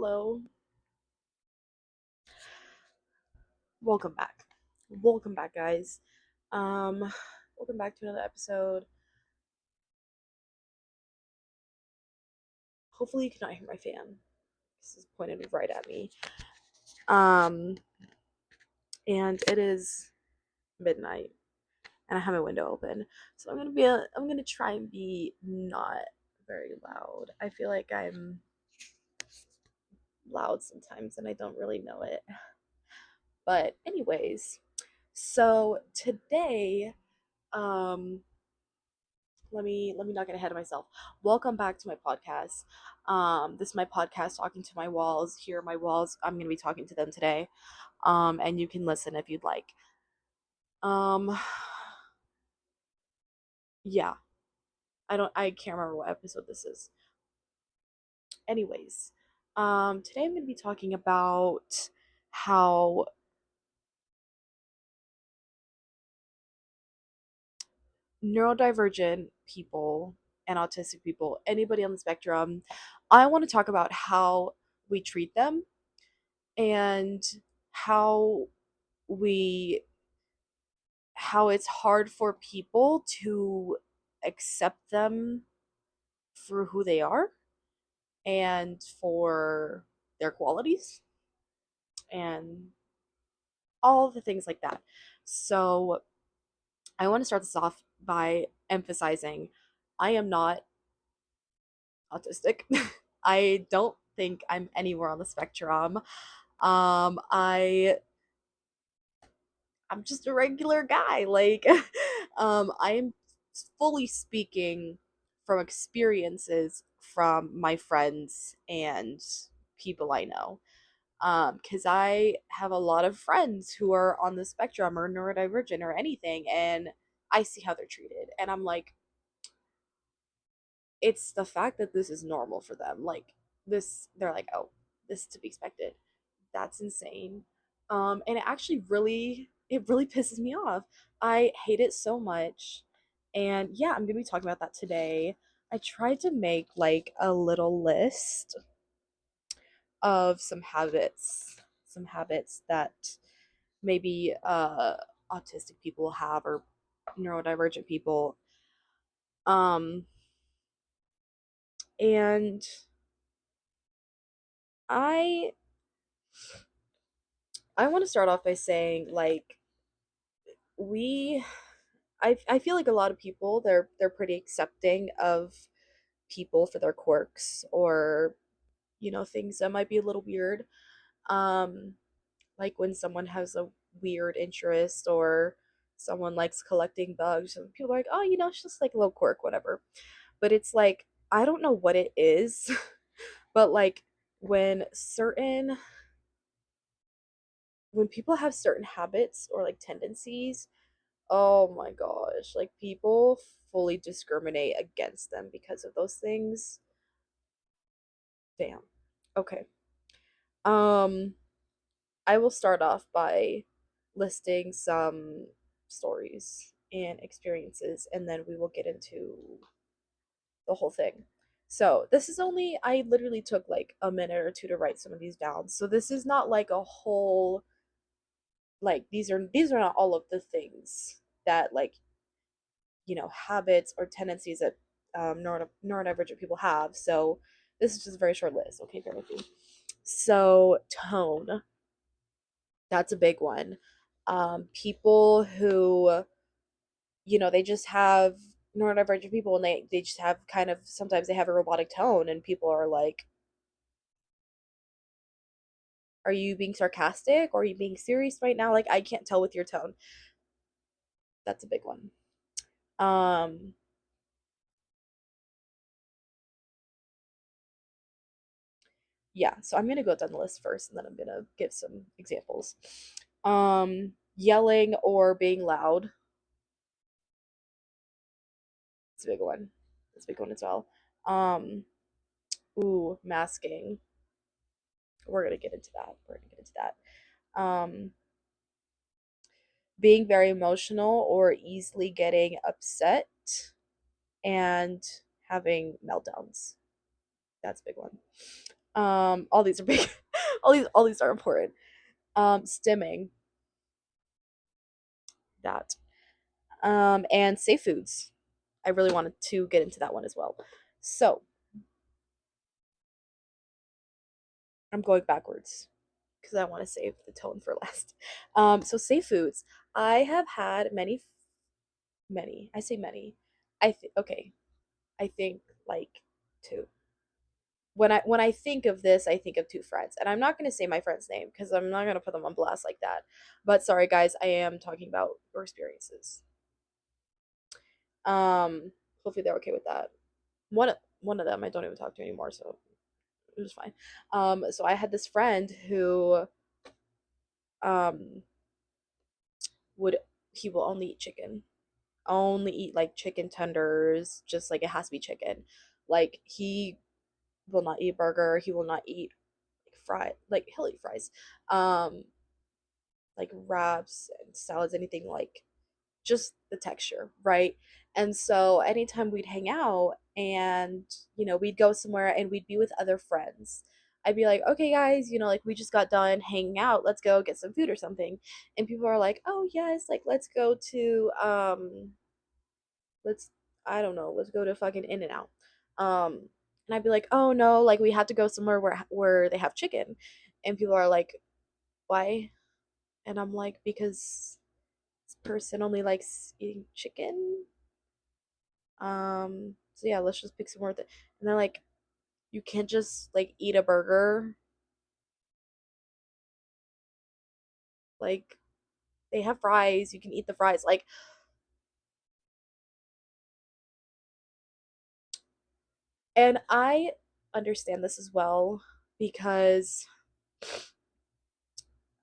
Hello. Welcome back. Welcome back, guys. Um, Welcome back to another episode. Hopefully you cannot hear my fan. This is pointed right at me. Um, and it is midnight and I have my window open. So I'm gonna try and be not very loud. I feel like I'm loud sometimes and I don't really know it. But anyways, so today, um let me not get ahead of myself. Welcome back to my podcast. This is my podcast talking to my walls. Here are my walls. I'm gonna be talking to them today. And you can listen if you'd like. Um yeah. I can't remember what episode this is. Anyways, today I'm gonna be talking about how neurodivergent people and autistic people, anybody on the spectrum, I want to talk about how we treat them and how we how it's hard for people to accept them for who they are and for their qualities and all the things like that. So, I want to start this off by emphasizing I am not autistic. I don't think I'm anywhere on the spectrum. Um I I'm just a regular guy. I'm fully speaking from experiences from my friends and people I know. Because I have a lot of friends who are on the spectrum or neurodivergent or anything, and I see how they're treated, and I'm like, it's the fact that this is normal for them. Like they're like, oh, this is to be expected. That's insane. And it really pisses me off. I hate it so much. And yeah, I'm gonna be talking about that today. I tried to make like a little list of some habits that maybe autistic people have or neurodivergent people. Um and I I want to start off by saying like we I feel like a lot of people they're pretty accepting of people for their quirks or things that might be a little weird. Um like when someone has a weird interest or someone likes collecting bugs and people are like, "Oh, it's just like a little quirk, whatever." But it's like I don't know what it is, but like when certain when people have certain habits or like tendencies. Oh my gosh, like people fully discriminate against them because of those things. Damn. Okay. Um I will start off by listing some stories and experiences and then we will get into the whole thing. So, this is only I literally took like a minute or two to write some of these down. So, this is not like a whole like these are not all of the things that like habits or tendencies that neurodivergent people have. So this is just a very short list. Okay, bear with me. So tone, that's a big one. People who they just have neurodivergent people and they just have kind of sometimes they have a robotic tone and people are like, are you being sarcastic or are you being serious right now? Like I can't tell with your tone. That's a big one. Um yeah, so I'm gonna go down the list first and then I'm gonna give some examples. Yelling or being loud. It's a big one. It's a big one as well. Um, Masking. We're gonna get into that. We're gonna get into that. Being very emotional or easily getting upset and having meltdowns. That's a big one. All these are big. All these are important. Stimming, that. And safe foods. I really wanted to get into that one as well. So I'm going backwards because I want to save the tone for last. So safe foods. I have had many. I say many. Okay. I think like two. When I think of this, I think of two friends, and I'm not gonna say my friend's name because I'm not gonna put them on blast like that. But sorry, guys, I am talking about your experiences. Hopefully they're okay with that. One of them I don't even talk to anymore, so it was fine. So I had this friend who um would he will only eat chicken, only eat like chicken tenders, just like it has to be chicken. Like he will not eat burger. He will not eat like fry. Like he'll eat fries, um, like wraps and salads, anything like just the texture, right? And so anytime we'd hang out and, we'd go somewhere and we'd be with other friends, I'd be like, okay, guys, like we just got done hanging out. Let's go get some food or something. And people are like, oh, yes, like let's go to, let's, I don't know, let's go to fucking In and Out. Um, and I'd be like, oh no, like we have to go somewhere where they have chicken. And people are like, why? And I'm like, because this person only likes eating chicken. So yeah, let's just pick somewhere. And they're like, you can't just like eat a burger. Like they have fries, you can eat the fries. Like, and I understand this as well because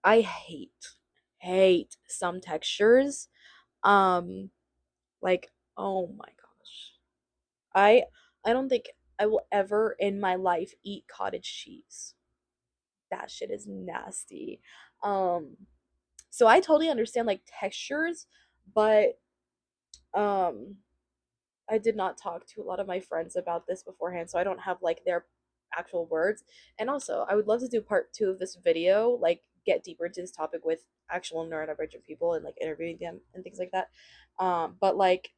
I hate some textures. Um, like, oh my gosh. I I don't think I will ever in my life eat cottage cheese. That shit is nasty. Um, so I totally understand like textures, but um I did not talk to a lot of my friends about this beforehand, so I don't have like their actual words. And also, I would love to do part 2 of this video, like get deeper into this topic with actual neurodivergent people and like interviewing them and things like that. But like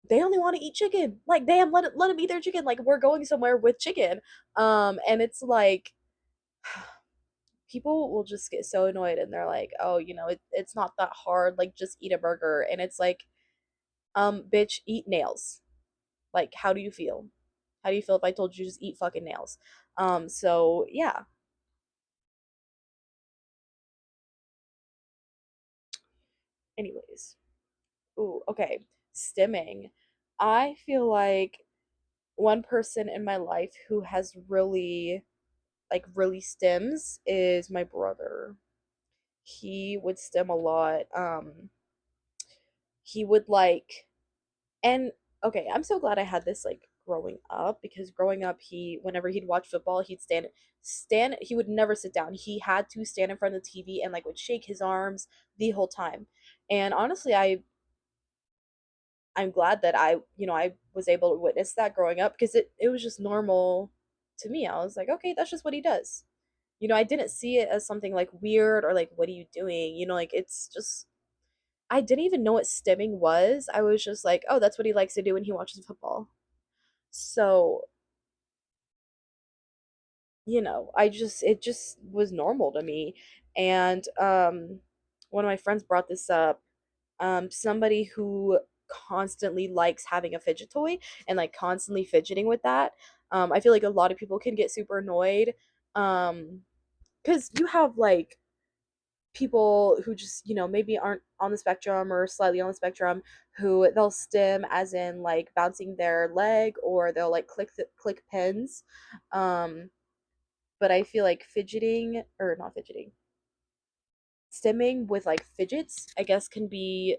they only want to eat chicken. Like, damn, let them eat their chicken. Like we're going somewhere with chicken. And it's like people will just get so annoyed and they're like, oh, it's not that hard. Like just eat a burger. And it's like, bitch, eat nails. Like, how do you feel? How do you feel if I told you just eat fucking nails? So yeah. Anyways. Ooh, okay. Stimming. I feel like one person in my life who has really stims is my brother. He would stim a lot. He would like And okay, I'm so glad I had this like growing up because growing up whenever he'd watch football, he'd stand he would never sit down. He had to stand in front of the TV and like would shake his arms the whole time. And honestly, I'm glad that I was able to witness that growing up because it was just normal to me. I was like, okay, that's just what he does. I didn't see it as something like weird or like what are you doing? Like it's just I didn't even know what stimming was. I was just like, oh, that's what he likes to do when he watches football. So, it just was normal to me. And one of my friends brought this up. Somebody who constantly likes having a fidget toy and like constantly fidgeting with that. I feel like a lot of people can get super annoyed. Um, because you have like people who just maybe aren't on the spectrum or slightly on the spectrum who they'll stim as in like bouncing their leg or they'll like click pins. But I feel like fidgeting or not fidgeting, stimming with like fidgets, I guess can be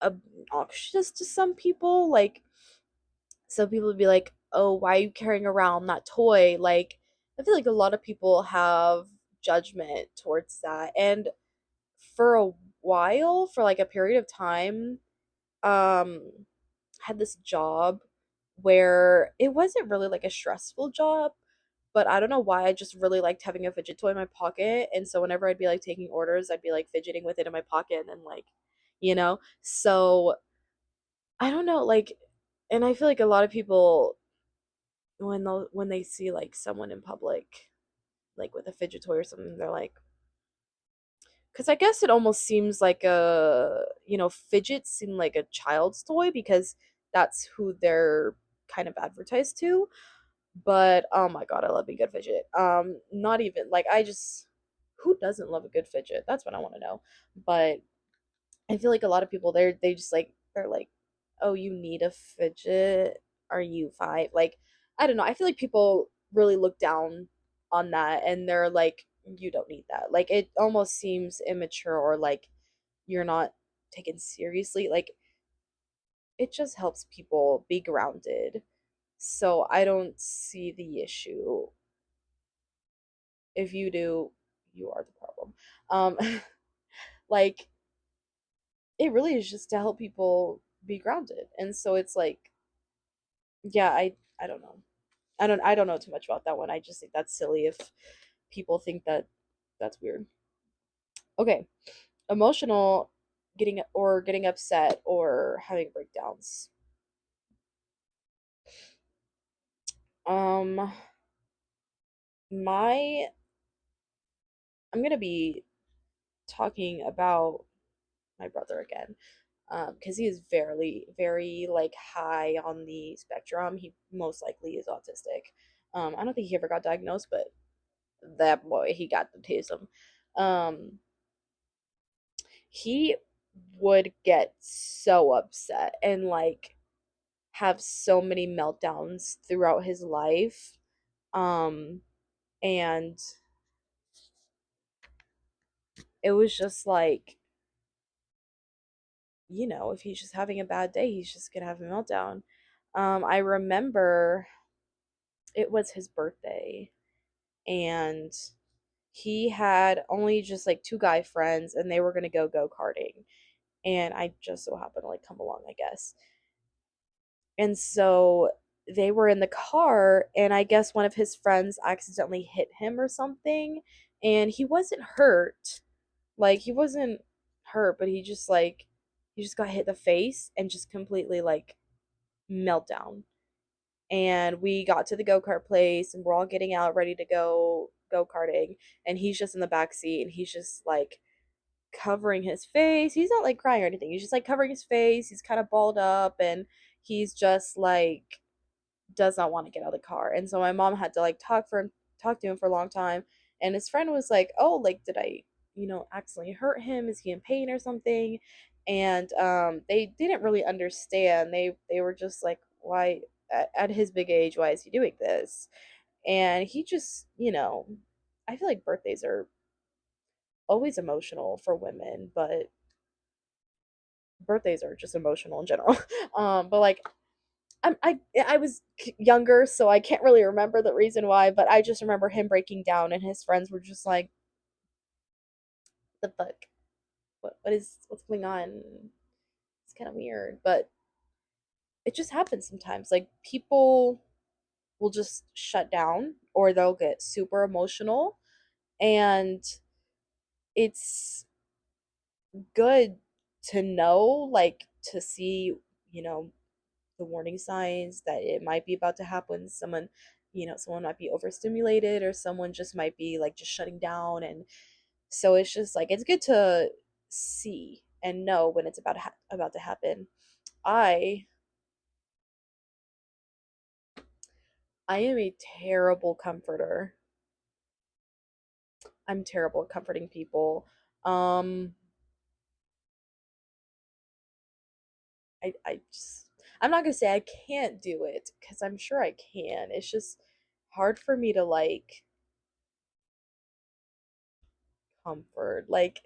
obnoxious to some people. Like some people would be like, "Oh, why are you carrying around that toy?" Like I feel like a lot of people have judgment towards that. And for a while, for like a period of time, I had this job where it wasn't really like a stressful job, but I don't know why I just really liked having a fidget toy in my pocket. And so whenever I'd be like taking orders, I'd be like fidgeting with it in my pocket and then like, so I don't know, like, and I feel like a lot of people when they see like someone in public, like with a fidget toy or something, they're like, because I guess it almost seems like fidgets seem like a child's toy because that's who they're kind of advertised to. But oh my god, I love a good fidget. Not even like I just who doesn't love a good fidget? That's what I want to know. But I feel like a lot of people they just like they're like, "Oh, you need a fidget? Are you five?" Like, I don't know. I feel like people really look down on that and they're like, "You don't need that." Like it almost seems immature or like you're not taken seriously. Like it just helps people be grounded. So I don't see the issue. If you do, you are the problem. Like it really is just to help people be grounded. And so it's like, yeah, I don't know. I don't know too much about that one. I just think that's silly if people think that that's weird. Okay. Emotional getting upset or having breakdowns. Um my I'm going to be talking about my brother again. Because he is very like high on the spectrum. He most likely is autistic. I don't think he ever got diagnosed, but that boy, he got the autism. Um, he would get so upset and like have so many meltdowns throughout his life. Um, and it was just like, if he's just having a bad day, he's just gonna have a meltdown. I remember it was his birthday and he had only just like two guy friends and they were going to go karting, and I just so happened to like come along, I guess. And so they were in the car and I guess one of his friends accidentally hit him or something, and he wasn't hurt. Like he wasn't hurt, but he just got hit in the face and just completely like meltdown. And we got to the go-kart place and we're all getting out ready to go karting, and he's just in the back seat and he's just like covering his face. He's not like crying or anything. He's just like covering his face. He's kind of balled up and he's just like does not want to get out of the car. And so my mom had to like talk to him for a long time. And his friend was like, "Oh, like did I, accidentally hurt him? Is he in pain or something?" And they didn't really understand. They were just like, "Why at his big age, why is he doing this?" And he just, I feel like birthdays are always emotional for women, but birthdays are just emotional in general. But like I was younger, so I can't really remember the reason why, but I just remember him breaking down, and his friends were just like, "The fuck? What's going on?" It's kind of weird, but it just happens sometimes. Like people will just shut down, or they'll get super emotional, and it's good to know, like to see, you know, the warning signs that it might be about to happen. Someone might be overstimulated or someone just might be like just shutting down. And so it's just like it's good to see and know when it's about to happen. I i am a terrible comforter. I'm terrible at comforting people. um I just, I'm not gonna say I can't do it because I'm sure I can. It's just hard for me to like comfort. Like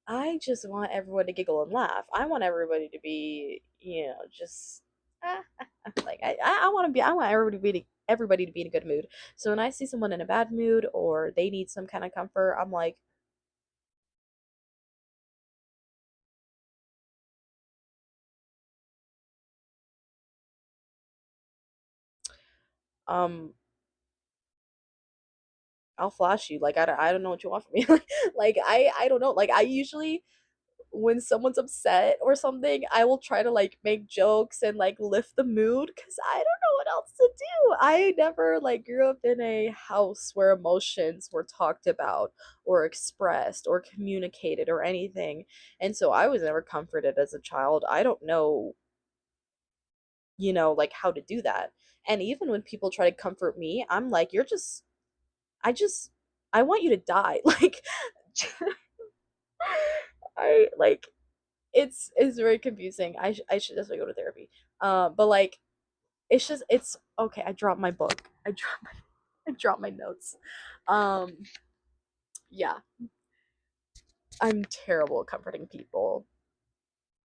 I just want everyone to giggle and laugh. I want everybody to be, just like I want everybody to be in a good mood. So when I see someone in a bad mood or they need some kind of comfort, I'm like, um I'll flash you. Like I don't know what you want from me. Like I don't know. Like I usually when someone's upset or something, I will try to like make jokes and like lift the mood cuz I don't know what else to do. I never like grew up in a house where emotions were talked about or expressed or communicated or anything. And so I was never comforted as a child. I don't know, like how to do that. And even when people try to comfort me, I'm like, I just I want you to die. Like I like it's very confusing. I should definitely go to therapy. But like it's just it's okay. I dropped my book. I dropped my notes. Um, yeah, I'm terrible at comforting people,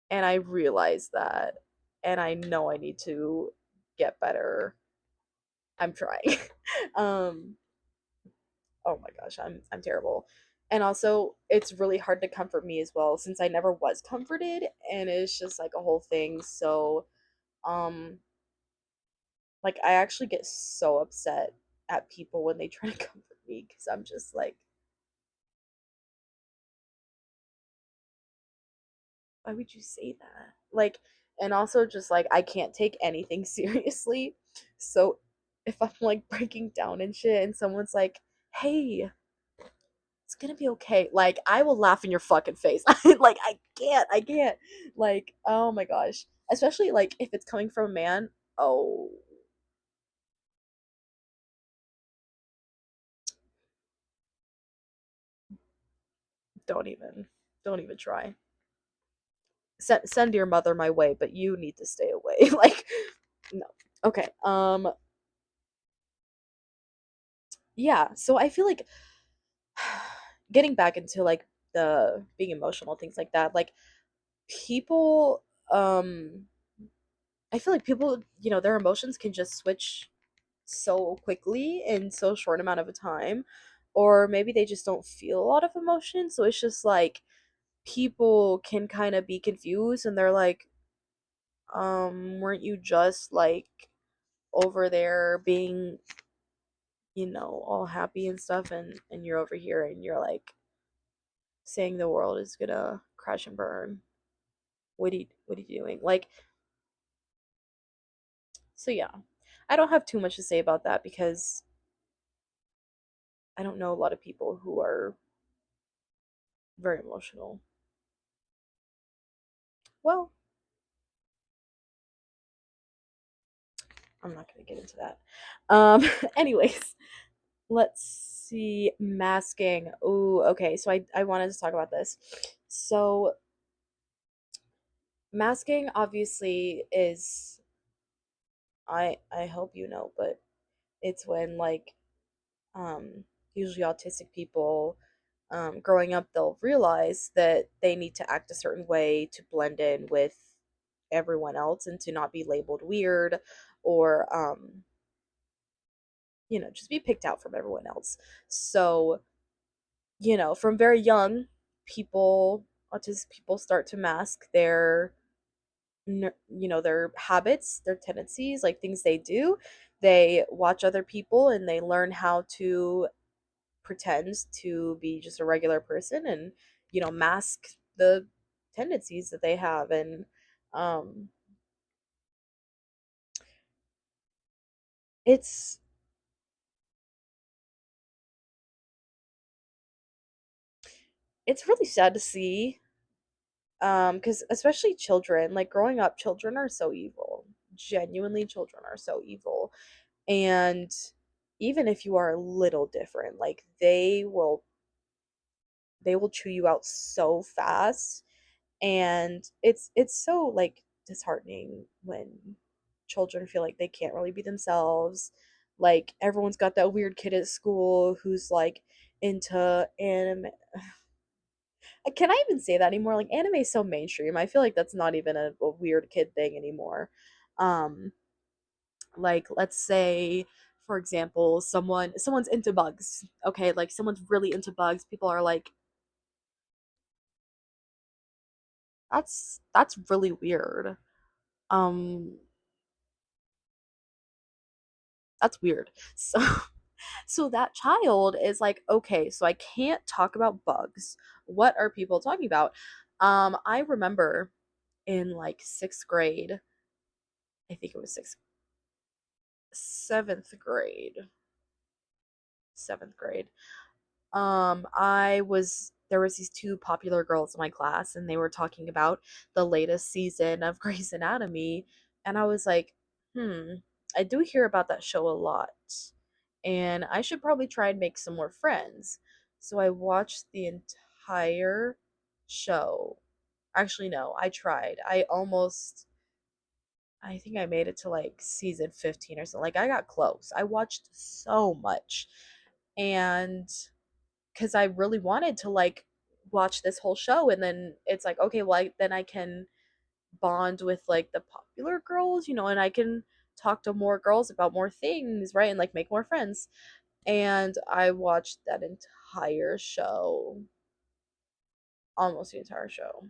and I realize that, and I know I need to get better. I'm trying. um, oh my gosh, I'm terrible. And also, it's really hard to comfort me as well since I never was comforted, and it's just like a whole thing. So, um, like I actually get so upset at people when they try to comfort me because I'm just like, why would you say that? Like, and also just like I can't take anything seriously. So if I'm like breaking down and shit, and someone's like, "Hey, it's gonna be okay," like I will laugh in your fucking face. Like I can't. Like, oh my gosh, especially like if it's coming from a man. Oh, don't even, don't even try. Send your mother my way, but you need to stay away. Like, no. Okay. Yeah. So I feel like getting back into like the being emotional things like that, like people, I feel like people, their emotions can just switch so quickly in so short amount of a time, or maybe they just don't feel a lot of emotion. So it's just like people can kind of be confused, and they're like, weren't you just like over there being, all happy and stuff, and you're over here and you're like saying the world is gonna crash and burn. What are you doing? Like, so yeah. I don't have too much to say about that because I don't know a lot of people who are very emotional. Well, I'm not gonna get into that. Anyways, let's see. Masking. Oh, okay. So I wanted to talk about this. So masking obviously is, I hope you know, but it's when like usually autistic people, growing up, they'll realize that they need to act a certain way to blend in with everyone else and to not be labeled weird, or just be picked out from everyone else. So, from very young, people, autistic people start to mask their habits, their tendencies, like things they do. They watch other people and they learn how to pretend to be just a regular person, and mask the tendencies that they have. And um it's it's really sad to see, because especially children, like growing up, children are so evil. Genuinely, children are so evil. And even if you are a little different, like they will chew you out so fast. And it's so like disheartening when children feel like they can't really be themselves. Like everyone's got that weird kid at school who's like into anime. Can I even say that anymore? Like anime is so mainstream. I feel like that's not even a weird kid thing anymore. um like let's say, for example, someone's into bugs. Okay, like someone's really into bugs. People are like, that's really weird. um That's weird. So so that child is like, okay, so I can't talk about bugs. What are people talking about? I remember in like 6th grade, I think it was 6th 7th grade. 7th grade. I was there was these two popular girls in my class and they were talking about the latest season of Grey's Anatomy and I was like, "Hmm, I do hear about that show a lot and I should probably try and make some more friends." So I watched the entire show. Actually no, I tried. I think I made it to like season 15 or something. Like I got close. I watched so much and because I really wanted to like watch this whole show and then it's like okay well then I can bond with like the popular girls, and I can talk to more girls about more things, right, and like make more friends. And I watched that entire show, almost the entire show,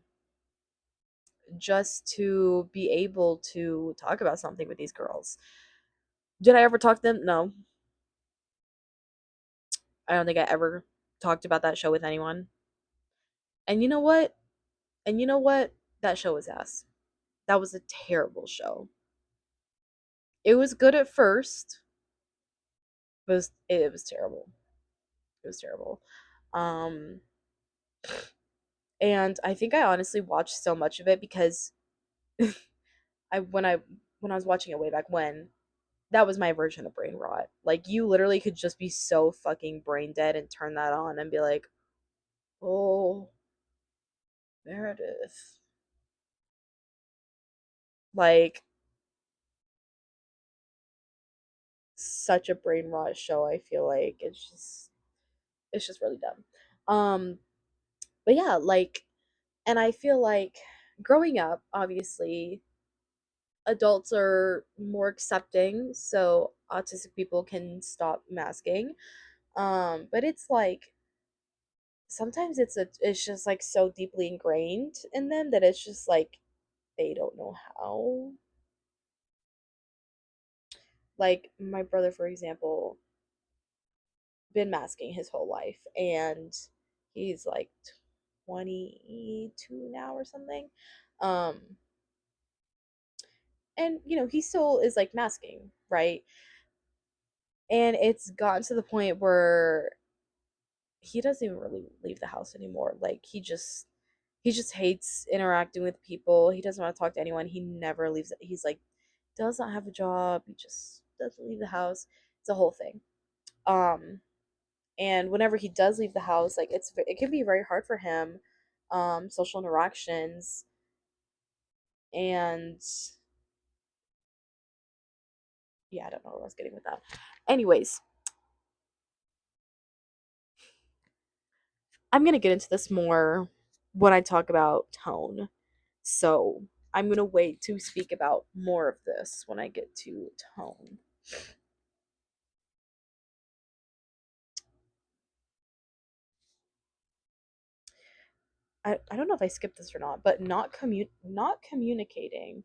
just to be able to talk about something with these girls. Did I ever talk to them? No, I don't think I ever talked about that show with anyone. And you know what, that show was ass. That was a terrible show. It was good at first, but it was terrible. It was terrible. Um, and I think I honestly watched so much of it because I when I when I was watching it way back when, that was my version of brain rot. Like you literally could just be so fucking brain dead and turn that on and be like, "Oh, Meredith." Like such a brain rot show, I feel like it's just really dumb. But yeah, like and I feel like growing up, obviously, adults are more accepting, so autistic people can stop masking. But it's like sometimes it's just like so deeply ingrained in them that it's just like they don't know how. Like my brother, for example, been masking his whole life, and he's like 22 now or something. Um, and he still is like masking, right? And it's gotten to the point where he doesn't even really leave the house anymore. Like he just hates interacting with people. He doesn't want to talk to anyone. He never leaves. He's like does not have a job. He just doesn't leave the house. It's a whole thing. Um and whenever he does leave the house, like it can be very hard for him, social interactions. And yeah, I don't know where I was getting with that. Anyways, I'm gonna get into this more when I talk about tone. So I'm gonna wait to speak about more of this when I get to tone. I don't know if I skipped this or not, but not communicating.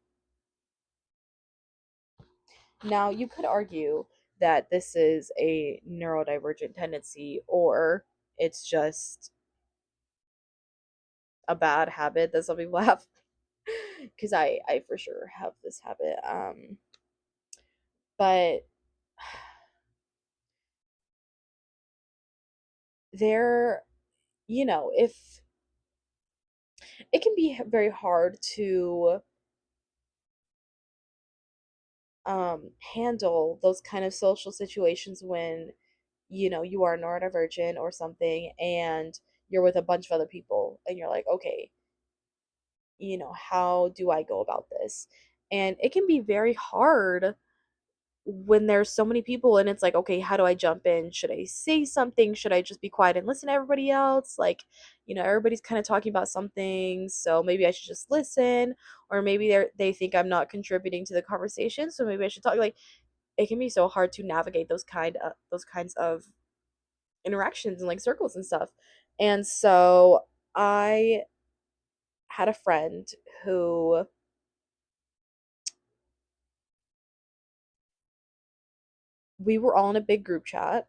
Now you could argue that this is a neurodivergent tendency or it's just a bad habit that some people have. Because I for sure have this habit. But there, if it can be very hard to handle those kind of social situations when you are neurodivergent or something and you're with a bunch of other people and you're like, okay, how do I go about this? And it can be very hard when there's so many people and it's like, okay, how do I jump in? Should I say something? Should I just be quiet and listen to everybody else? Like, everybody's kind of talking about something, so maybe I should just listen, or maybe they think I'm not contributing to the conversation, so maybe I should talk. Like, it can be so hard to navigate those kinds of interactions and like circles and stuff. And so I had a friend who we were all in a big group chat,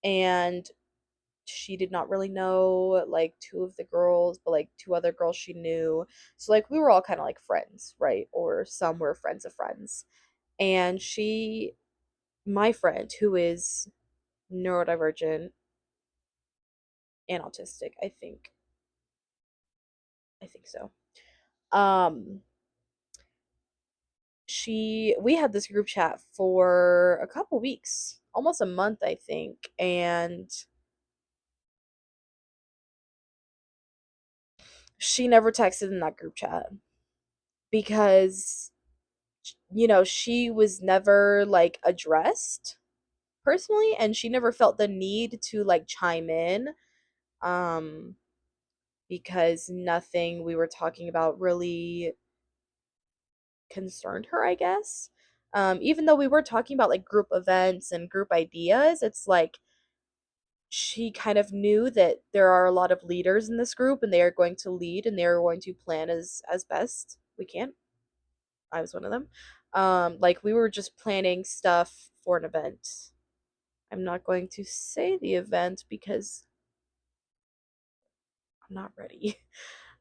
and she did not really know like two of the girls, but like two other girls she knew. So like we were all kind of like friends, right? Or some were friends of friends. And my friend, who is neurodivergent and autistic, I think so. Um, we had this group chat for a couple weeks, almost a month, I think, and she never texted in that group chat because she was never like addressed personally, and she never felt the need to like chime in, um because nothing we were talking about really concerned her, I guess. Even though we were talking about like group events and group ideas, it's like she kind of knew that there are a lot of leaders in this group, and they are going to lead, and they are going to plan as best we can. I was one of them. Like we were just planning stuff for an event. I'm not going to say the event because I'm not ready.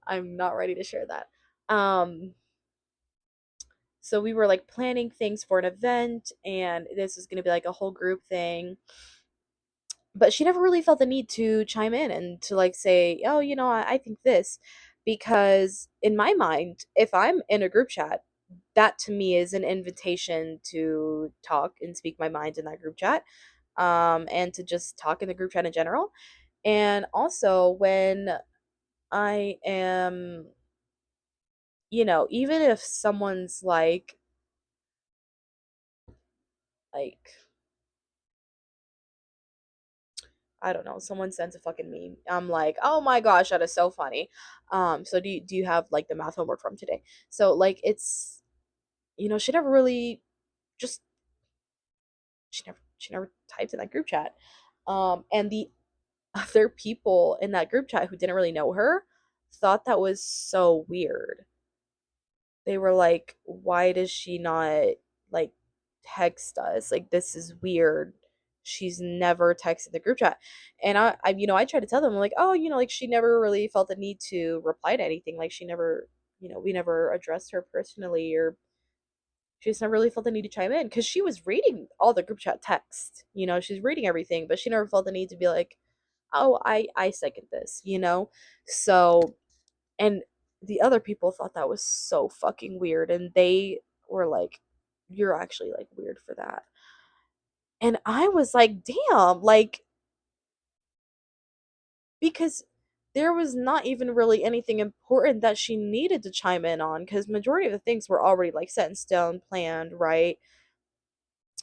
I'm not ready to share that. Um, so we were like planning things for an event, and this was going to be like a whole group thing. But she never really felt the need to chime in and to like say, "Oh, I think this," because in my mind, if I'm in a group chat, that to me is an invitation to talk and speak my mind in that group chat, and to just talk in the group chat in general. And also when I am, even if someone's like I don't know, someone sends a fucking meme. I'm like, oh my gosh, that is so funny. So do you have like the math homework from today? So like it's she never really just she never typed in that group chat. And the other people in that group chat who didn't really know her thought that was so weird. They were like, why does she not like text us? Like this is weird. She's never texted the group chat. And I tried to tell them like, oh, like she never really felt the need to reply to anything. Like she never, we never addressed her personally, or she just never really felt the need to chime in because she was reading all the group chat text. She's reading everything, but she never felt the need to be like, oh, I second this. So, and the other people thought that was so fucking weird, and they were like, you're actually like weird for that. And I was like, damn, like, because there was not even really anything important that she needed to chime in on, because majority of the things were already like set in stone, planned, right?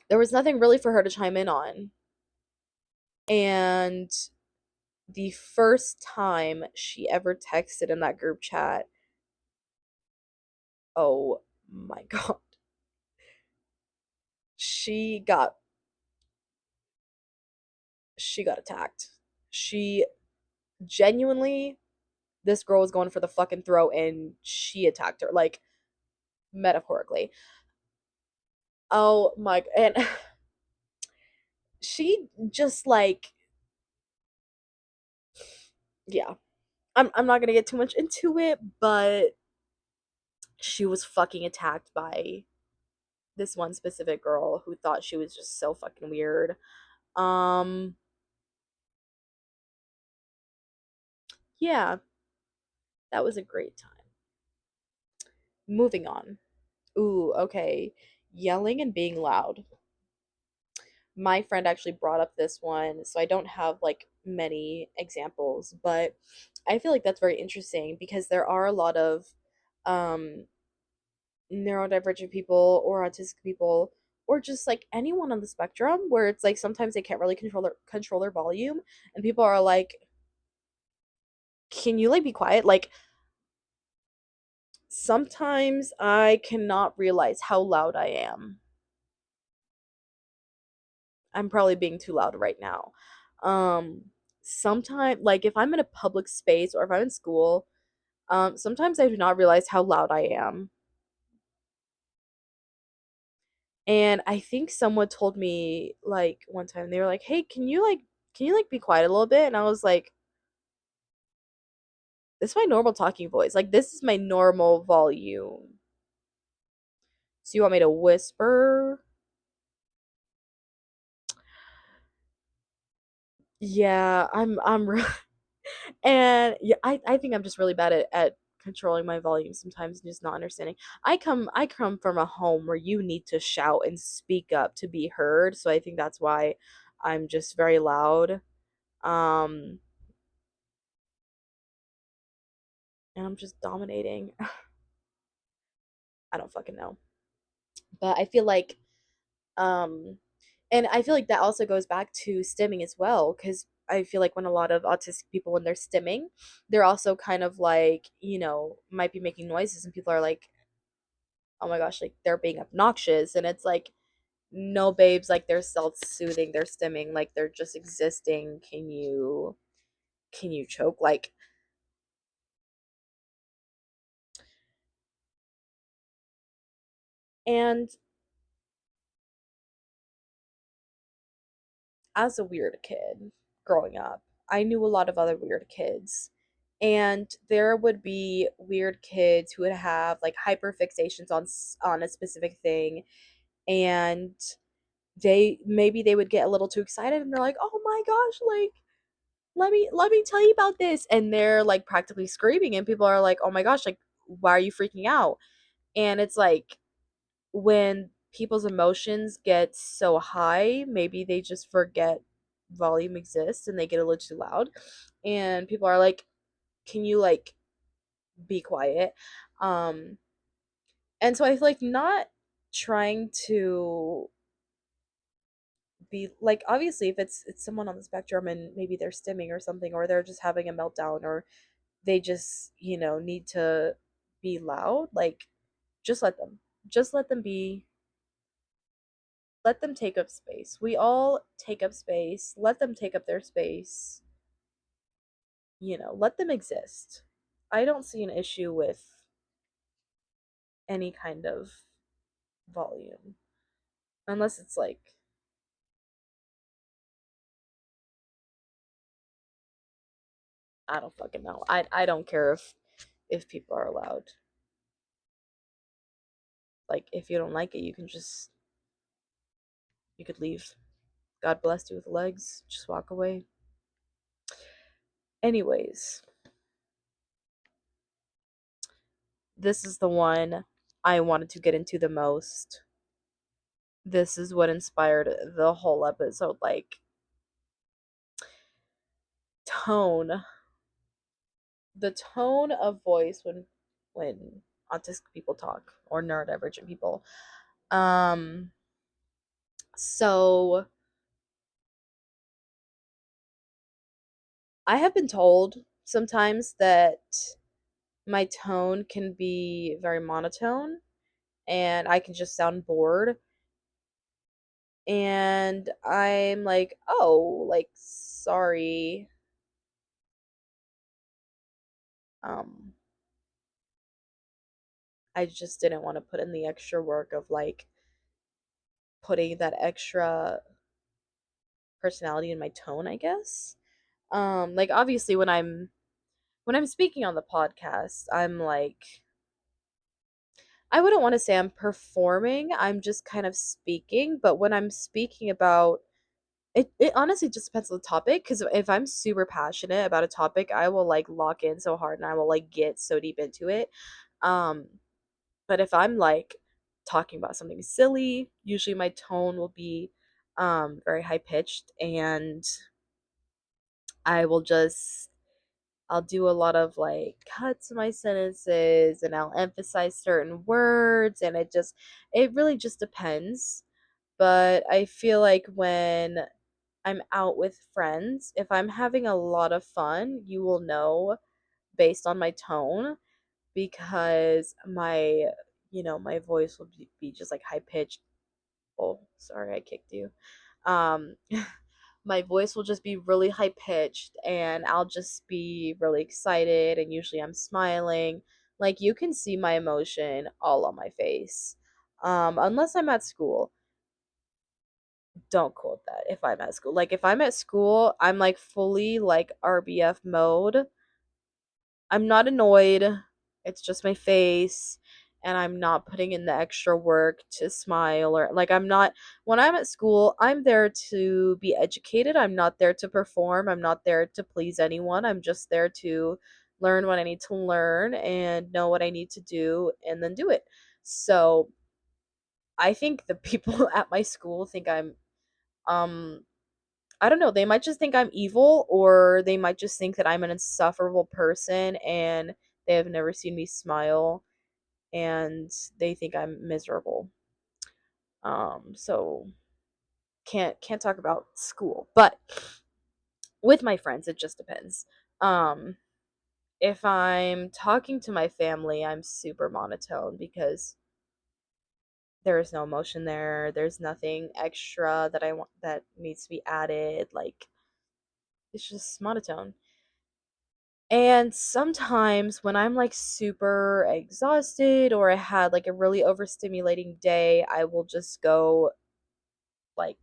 There was nothing really for her to chime in on. And the first time she ever texted in that group chat, oh my god, she got she got attacked. She genuinely, this girl was going for the fucking throat, and she attacked her, like metaphorically. Oh my, and she just like, yeah. I'm not gonna get too much into it, but she was fucking attacked by this one specific girl who thought she was just so fucking weird. Um, yeah, that was a great time. Moving on. Ooh, okay. Yelling and being loud. My friend actually brought up this one, so I don't have like many examples, but I feel like that's very interesting because there are a lot of um neurodivergent people or autistic people, or just like anyone on the spectrum, where it's like sometimes they can't really control their volume, and people are like, can you like be quiet? Like sometimes I cannot realize how loud I am. I'm probably being too loud right now. Sometimes, like if I'm in a public space or if I'm in school, sometimes I do not realize how loud I am. And I think someone told me like one time they were like, "Hey, can you like be quiet a little bit?" And I was like, "This is my normal talking voice. Like this is my normal volume. So you want me to whisper?" Yeah, and yeah, I think I'm just really bad at controlling my volume sometimes and just not understanding. I come from a home where you need to shout and speak up to be heard, so I think that's why I'm just very loud. Um and I'm just dominating. I don't fucking know. But I feel like um and I feel like that also goes back to stimming as well, cuz I feel like when a lot of autistic people when they're stimming, they're also kind of like, might be making noises and people are like, "Oh my gosh, like they're being obnoxious." And it's like, "No, babes, like they're self-soothing, they're stimming, like they're just existing. Can you choke?" Like, and as a weird kid growing up, I knew a lot of other weird kids. And there would be weird kids who would have like hyperfixations on a specific thing, and they would get a little too excited and they're like, "Oh my gosh, like let me tell you about this." And they're like practically screaming and people are like, "Oh my gosh, like why are you freaking out?" And it's like when people's emotions get so high, maybe they just forget volume exists and they get a little too loud. And people are like, "Can you like be quiet?" Um and so I feel like not trying to be like, obviously if it's someone on the spectrum and maybe they're stimming or something, or they're just having a meltdown, or they just, need to be loud, like just let them be. Let them take up space. We all take up space. Let them take up their space. Let them exist. I don't see an issue with any kind of volume. Unless it's like, I don't fucking know. I don't care if people are allowed. Like if you don't like it, you could leave. God bless you with legs. Just walk away. Anyways, this is the one I wanted to get into the most. This is what inspired the whole episode. Like, tone. The tone of voice when autistic people talk or neurodivergent people. Um so I have been told sometimes that my tone can be very monotone and I can just sound bored, and I'm like, "Oh, like sorry. Um I just didn't want to put in the extra work of like putting that extra personality in my tone, I guess." Like obviously when I'm speaking on the podcast, I'm like, I wouldn't want to say I'm performing, I'm just kind of speaking. But when I'm speaking about it honestly just depends on the topic. Because if I'm super passionate about a topic, I will like lock in so hard and I will like get so deep into it. Um, but if I'm like talking about something silly, usually my tone will be very high pitched, and I will just I'll do a lot of like cuts to my sentences and I'll emphasize certain words, and it really just depends. But I feel like when I'm out with friends, if I'm having a lot of fun, you will know based on my tone, because my voice will be just like high pitched. Oh, sorry, I kicked you. Um my voice will just be really high pitched and I'll just be really excited, and usually I'm smiling. Like you can see my emotion all on my face. Unless I'm at school. Don't quote that if I'm at school. Like if I'm at school, I'm like fully like RBF mode. I'm not annoyed. It's just my face and I'm not putting in the extra work to smile or like I'm not when I'm at school, I'm there to be educated. I'm not there to perform. I'm not there to please anyone. I'm just there to learn what I need to learn and know what I need to do and then do it. So, I think the people at my school think I'm um I don't know, they might just think I'm evil or they might just think that I'm an insufferable person and they have never seen me smile and they think I'm miserable. So can't talk about school. But with my friends it just depends. Um if I'm talking to my family, I'm super monotone because there is no emotion there. There's nothing extra that I want that needs to be added. Like it's just monotone. And sometimes when I'm like super exhausted or I had like a really overstimulating day, I will just go like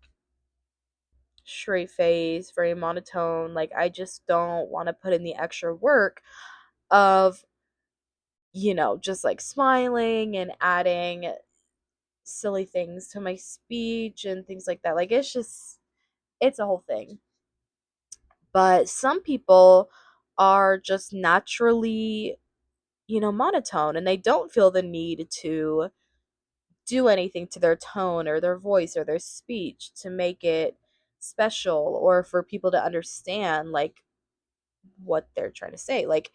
straight face, very monotone. Like I just don't want to put in the extra work of, just like smiling and adding silly things to my speech and things like that. Like it's a whole thing. But some people are just naturally monotone and they don't feel the need to do anything to their tone or their voice or their speech to make it special or for people to understand like what they're trying to say. Like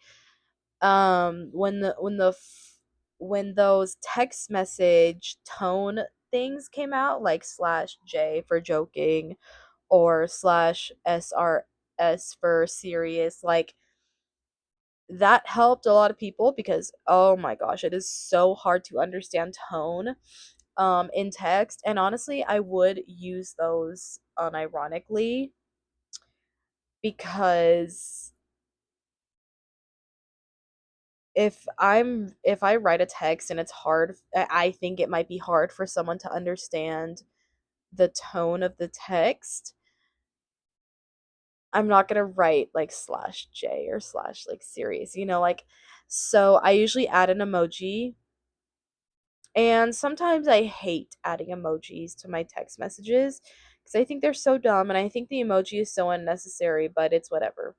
when those text message tone things came out like slash J for joking or slash SRS for serious, like that helped a lot of people because oh my gosh, it is so hard to understand tone in text. And honestly, I would use those unironically because if I write a text and it's hard, I think it might be hard for someone to understand the tone of the text. I'm not gonna write like slash J or slash like serious, like so I usually add an emoji. And sometimes I hate adding emojis to my text messages because I think they're so dumb and I think the emoji is so unnecessary, but it's whatever.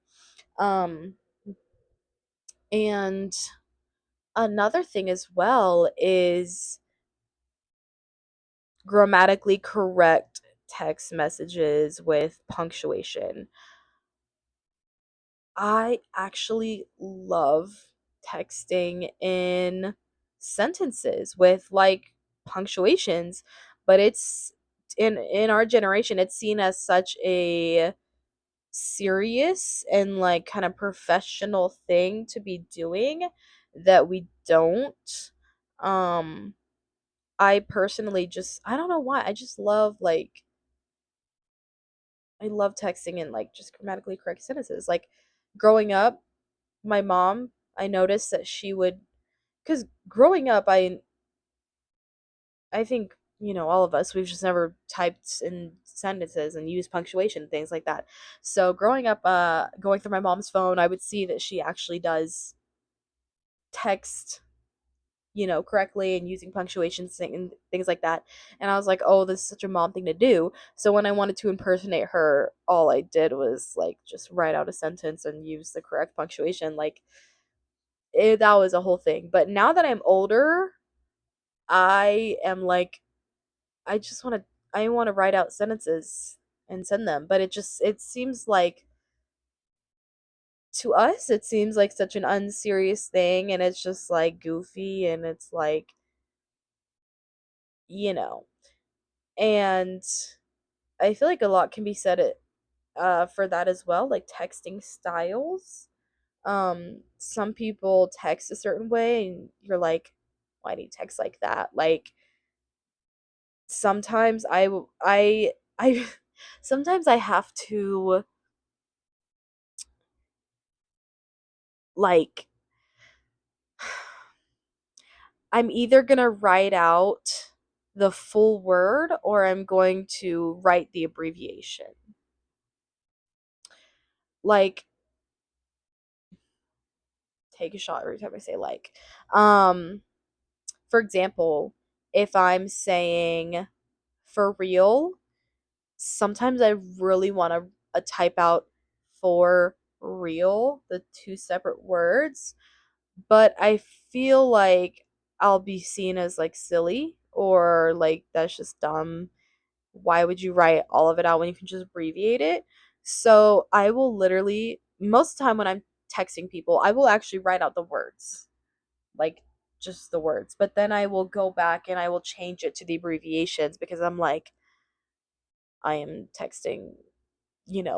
Um, and another thing as well is grammatically correct text messages with punctuation. I actually love texting in sentences with like punctuations, but it's in our generation it's seen as such a serious and like kind of professional thing to be doing that we don't. Um I personally just I don't know why. I just love like I love texting in like just grammatically correct sentences. Like growing up, my mom, I noticed that she would cuz growing up I think, all of us we've just never typed in sentences and used punctuation and things like that. So growing up going through my mom's phone, I would see that she actually does text correctly and using punctuations and things like that. And I was like, oh, this is such a mom thing to do. So when I wanted to impersonate her, all I did was like just write out a sentence and use the correct punctuation. Like that was a whole thing. But now that I'm older, I am like, I want to write out sentences and send them. But it seems like to us, it seems like such an unserious thing, and it's just like goofy, and it's like, you know, and I feel like a lot can be said for that as well, like texting styles. Some people text a certain way and you're like, why do you text like that? Like sometimes I sometimes I have to like I'm either going to write out the full word or I'm going to write the abbreviation. Like, take a shot every time I say like. Um, for example, if I'm saying for real, sometimes I really want to type out for real, the two separate words, but I feel like I'll be seen as like silly or like that's just dumb. Why would you write all of it out when you can just abbreviate it? So I will literally, most of the time when I'm texting people, I will actually write out the words, like just the words. But then I will go back and I will change it to the abbreviations because I'm like, I am texting,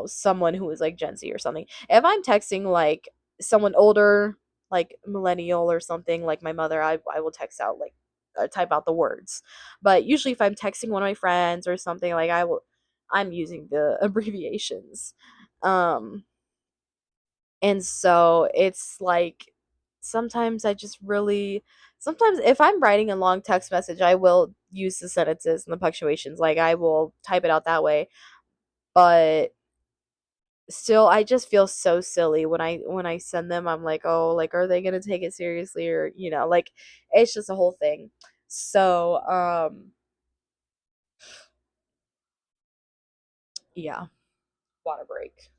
someone who is like Gen Z or something. If I'm texting like someone older, like millennial or something, like my mother, I will text out like type out the words. But usually if I'm texting one of my friends or something, like I'm using the abbreviations. Um and so it's like sometimes I just really sometimes if I'm writing a long text message, I will use the sentences and the punctuations. Like I will type it out that way. But still I just feel so silly when I send them. I'm like, oh, like are they gonna take it seriously or like it's just a whole thing. So yeah, water break.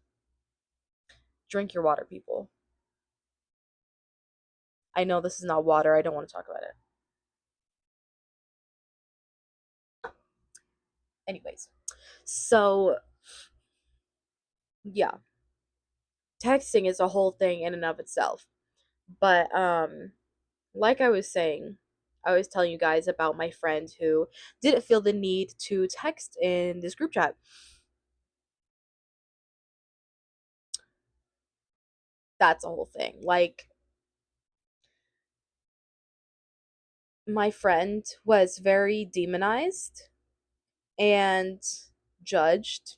Drink your water, people. I know this is not water. I don't want to talk about it. Anyways, so yeah, texting is a whole thing in and of itself. But like I was saying, I was telling you guys about my friend who didn't feel the need to text in this group chat. That's a whole thing. Like, my friend was very demonized and judged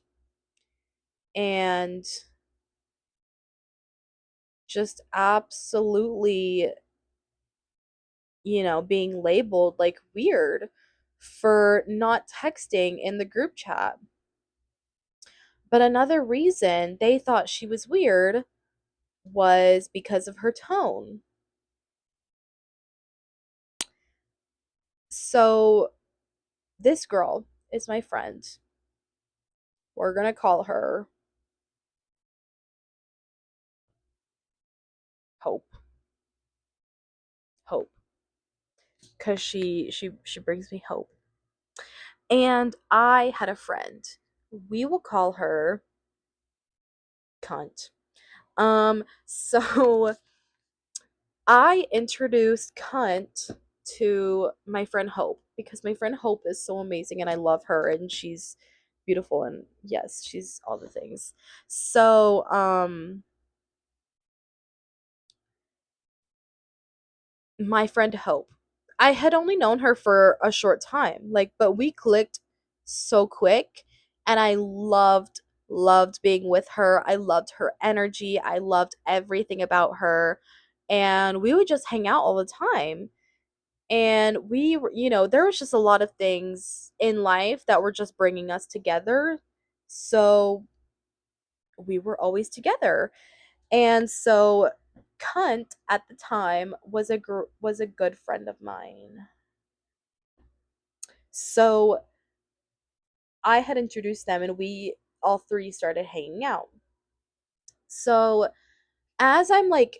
and just absolutely, being labeled like weird for not texting in the group chat. But another reason they thought she was weird was because of her tone. So, this girl is my friend. We're going to call her Hope. Hope. Cuz she brings me hope. And I had a friend. We will call her Cunt. So I introduced Cunt to my friend Hope because my friend Hope is so amazing and I love her and she's beautiful and yes, she's all the things. So, my friend Hope. I had only known her for a short time, like, but we clicked so quick, and I loved being with her. I loved her energy. I loved everything about her, and we would just hang out all the time. And we were, there was just a lot of things in life that were just bringing us together. So we were always together. And so Cunt at the time was a good friend of mine. So I had introduced them and we all three started hanging out. So as I'm like,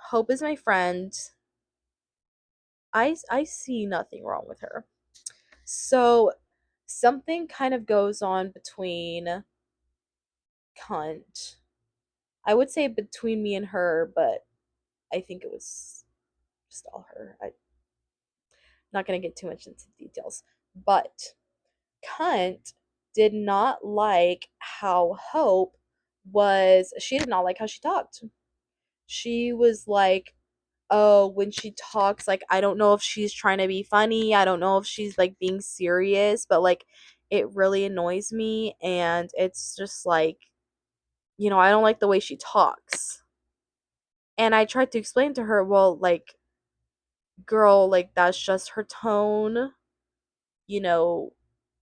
Hope is my friend. I see nothing wrong with her. So something kind of goes on between Cunt. I would say between me and her, but I think it was just all her. I'm not going to get too much into details. But Cunt did not like how Hope she did not like how she talked. She was like, oh, when she talks, like, I don't know if she's trying to be funny. I don't know if she's like being serious, but like, it really annoys me. And it's just like, I don't like the way she talks. And I tried to explain to her, well, like, girl, like that's just her tone. You know,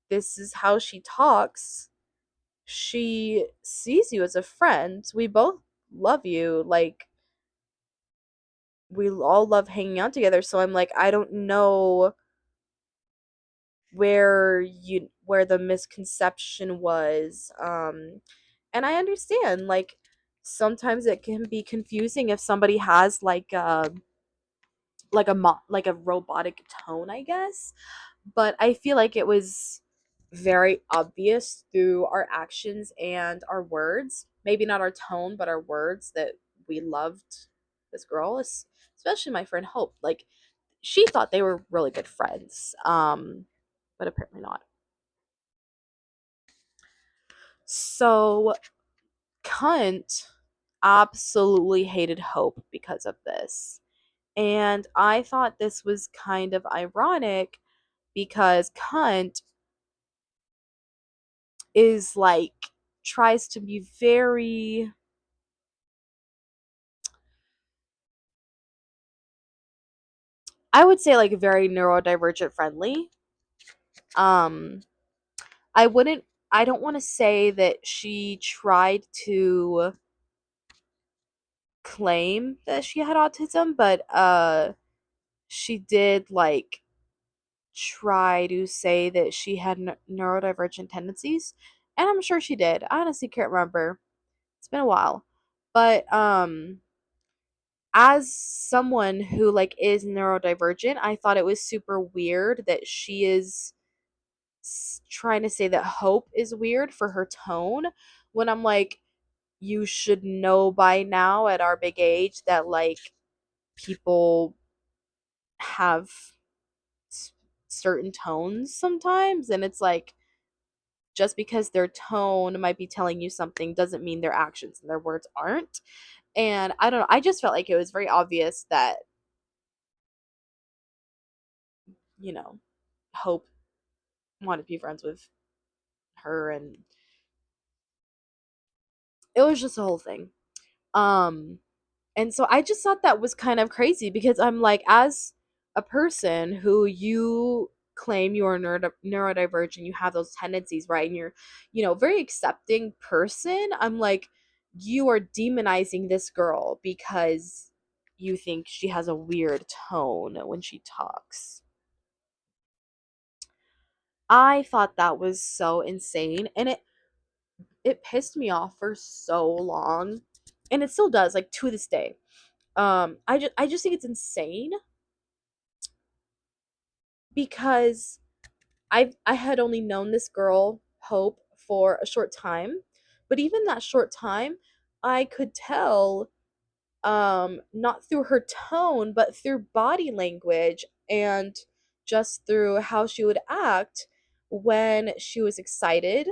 this is how she talks. She sees you as a friend. We both love you. Like, we all love hanging out together. So I'm like, I don't know where the misconception was. And I understand, like, sometimes it can be confusing if somebody has like a robotic tone, I guess. But I feel like it was very obvious through our actions and our words. Maybe not our tone, but our words, that we loved this girl, especially my friend Hope. Like, she thought they were really good friends. But apparently not. So Cunt absolutely hated Hope because of this. And I thought this was kind of ironic because Cunt is like, tries to be very, I would say, like, very neurodivergent friendly. Um I wouldn't I don't want to say that she tried to claim that she had autism, but she did, like, try to say that she had neurodivergent tendencies, and I'm sure she did. I honestly can't remember. It's been a while. But as someone who, like, is neurodivergent, I thought it was super weird that she is trying to say that Hope is weird for her tone, when I'm like, you should know by now at our big age that, like, people have certain tones sometimes, and it's like, just because their tone might be telling you something doesn't mean their actions and their words aren't. And I don't know, I just felt like it was very obvious that, you know, Hope wanted to be friends with her, and it was just a whole thing. Um and so I just thought that was kind of crazy, because I'm like, as a person who you claim you are neurodivergent, you have those tendencies, right? And you're, very accepting person. I'm like, you are demonizing this girl because you think she has a weird tone when she talks. I thought that was so insane, and it pissed me off for so long, and it still does, like, to this day. I just think it's insane, because I had only known this girl, Hope, for a short time, but even that short time, I could tell, not through her tone, but through body language, and just through how she would act when she was excited,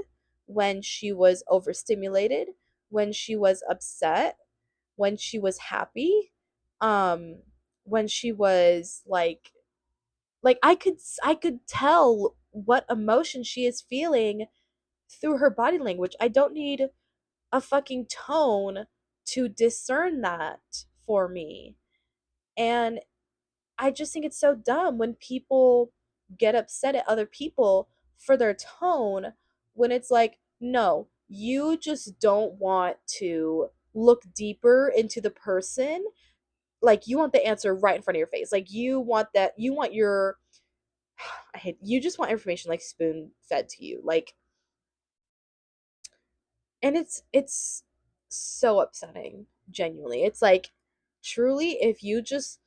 when she was overstimulated, when she was upset, when she was happy, um when she was like, I could tell what emotion she is feeling through her body language. I don't need a fucking tone to discern that for me. And I just think it's so dumb when people get upset at other people for their tone, when it's like, no, you just don't want to look deeper into the person. Like, you want the answer right in front of your face. Like, you want your you just want information, like, spoon fed to you. Like, and it's so upsetting, genuinely. It's like, truly, if you just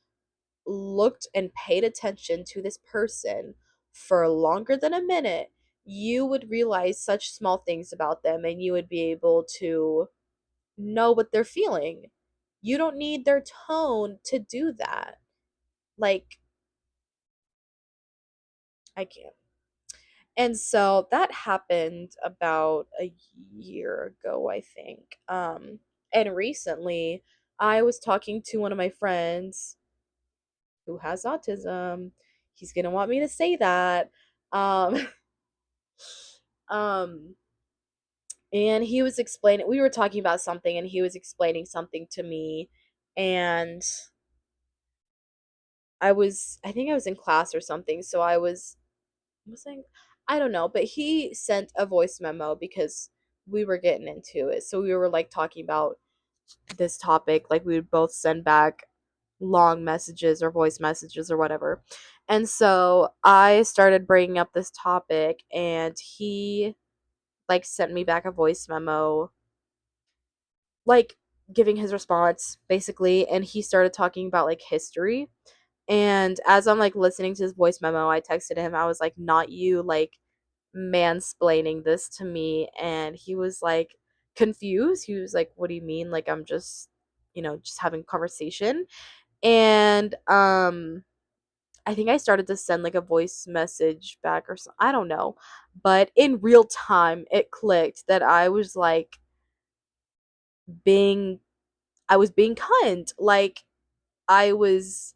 looked and paid attention to this person for longer than a minute, you would realize such small things about them, and you would be able to know what they're feeling. You don't need their tone to do that. Like, I can't. And so that happened about a year ago, I think. And recently I was talking to one of my friends who has autism. He's gonna want me to say that. Um, um, and he was explaining, we were talking about something, and he was explaining something to me, and I think I was in class or something, so was I, I don't know, but he sent a voice memo because we were getting into it. So we were like talking about this topic, like we would both send back long messages or voice messages or whatever. And so I started bringing up this topic, and he like sent me back a voice memo, like giving his response basically. And he started talking about like history. And as I'm like listening to his voice memo, I texted him, I was like, not you, like mansplaining this to me. And he was like confused. He was like, what do you mean? Like, I'm just, just having conversation. And I think I started to send like a voice message back or something. I don't know. But in real time, it clicked that being, I was being kind. Like, I was,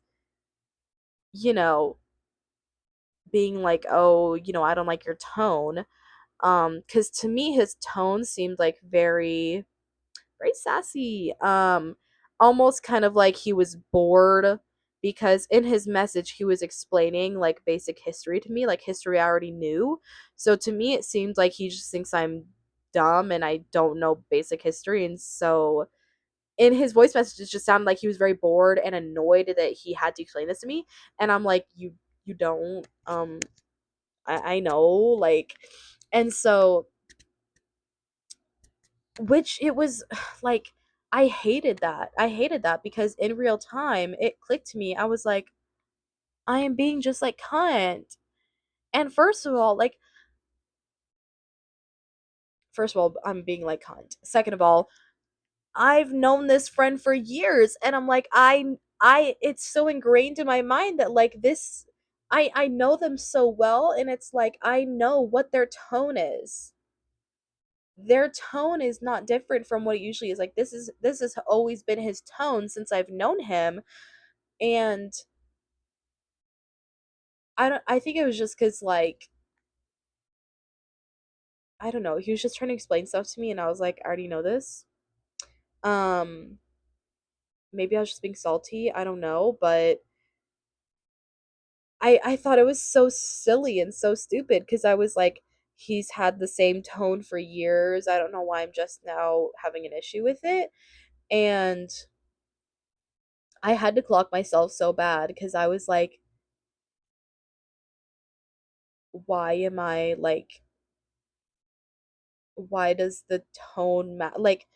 you know, being like, oh, I don't like your tone. Cuz to me his tone seemed like very sassy. Almost kind of like he was bored, because in his message he was explaining like basic history to me, like history I already knew. So to me it seems like he just thinks I'm dumb and I don't know basic history. And so in his voice message it just sounded like he was very bored and annoyed that he had to explain this to me. And I'm like, you don't, I know, like. And so, which it was like, I hated that because in real time it clicked to me. I was like, I am being just like cunt. And first of all, I'm being like cunt. Second of all, I've known this friend for years, and I'm like, I it's so ingrained in my mind that like this, I know them so well, and it's like I know what their tone is. Their tone is not different from what it usually is. Like, this has always been his tone since I've known him. And I think it was just cuz like, I don't know, he was just trying to explain stuff to me, and I was like, I already know this. Um Maybe I was just being salty, I don't know, but I thought it was so silly and so stupid, cuz I was like, he's had the same tone for years. I don't know why I'm just now having an issue with it. And I had to clock myself so bad, cuz I was like, why am I like, why does the tone like,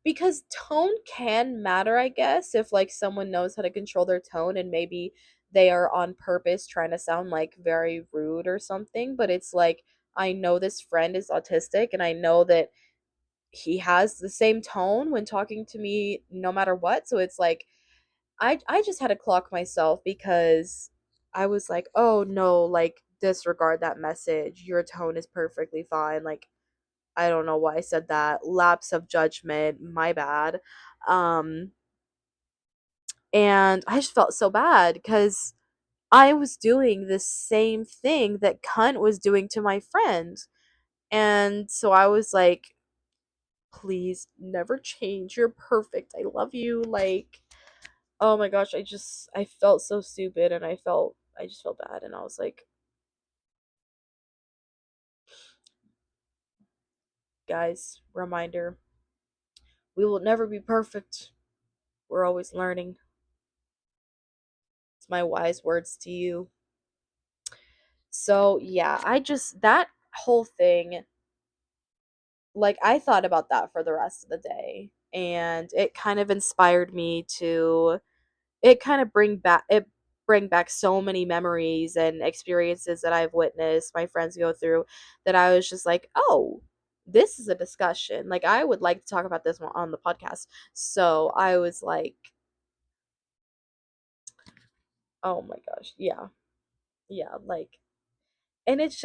because tone can matter, I guess, if like someone knows how to control their tone, and maybe they are on purpose trying to sound like very rude or something. But it's like, I know this friend is autistic, and I know that he has the same tone when talking to me no matter what. So it's like, I just had to clock myself, because I was like, oh no, like disregard that message. Your tone is perfectly fine. Like, I don't know why I said that. Lapse of judgment, my bad. Um and I just felt so bad, because I was doing the same thing that cunt was doing to my friend. And so I was like, please never change. You're perfect. I love you. Like, oh my gosh, I felt so stupid, and I just felt bad, and I was like, guys, reminder, we will never be perfect. We're always learning. It's my wise words to you. So, yeah, that whole thing, like, I thought about that for the rest of the day, and it kind of inspired me to, it kind of bring back so many memories and experiences that I've witnessed my friends go through, that I was just like, "Oh, this is a discussion. Like, I would like to talk about this one on the podcast." So, I was like, "Oh my gosh. Yeah. Yeah, like, and it's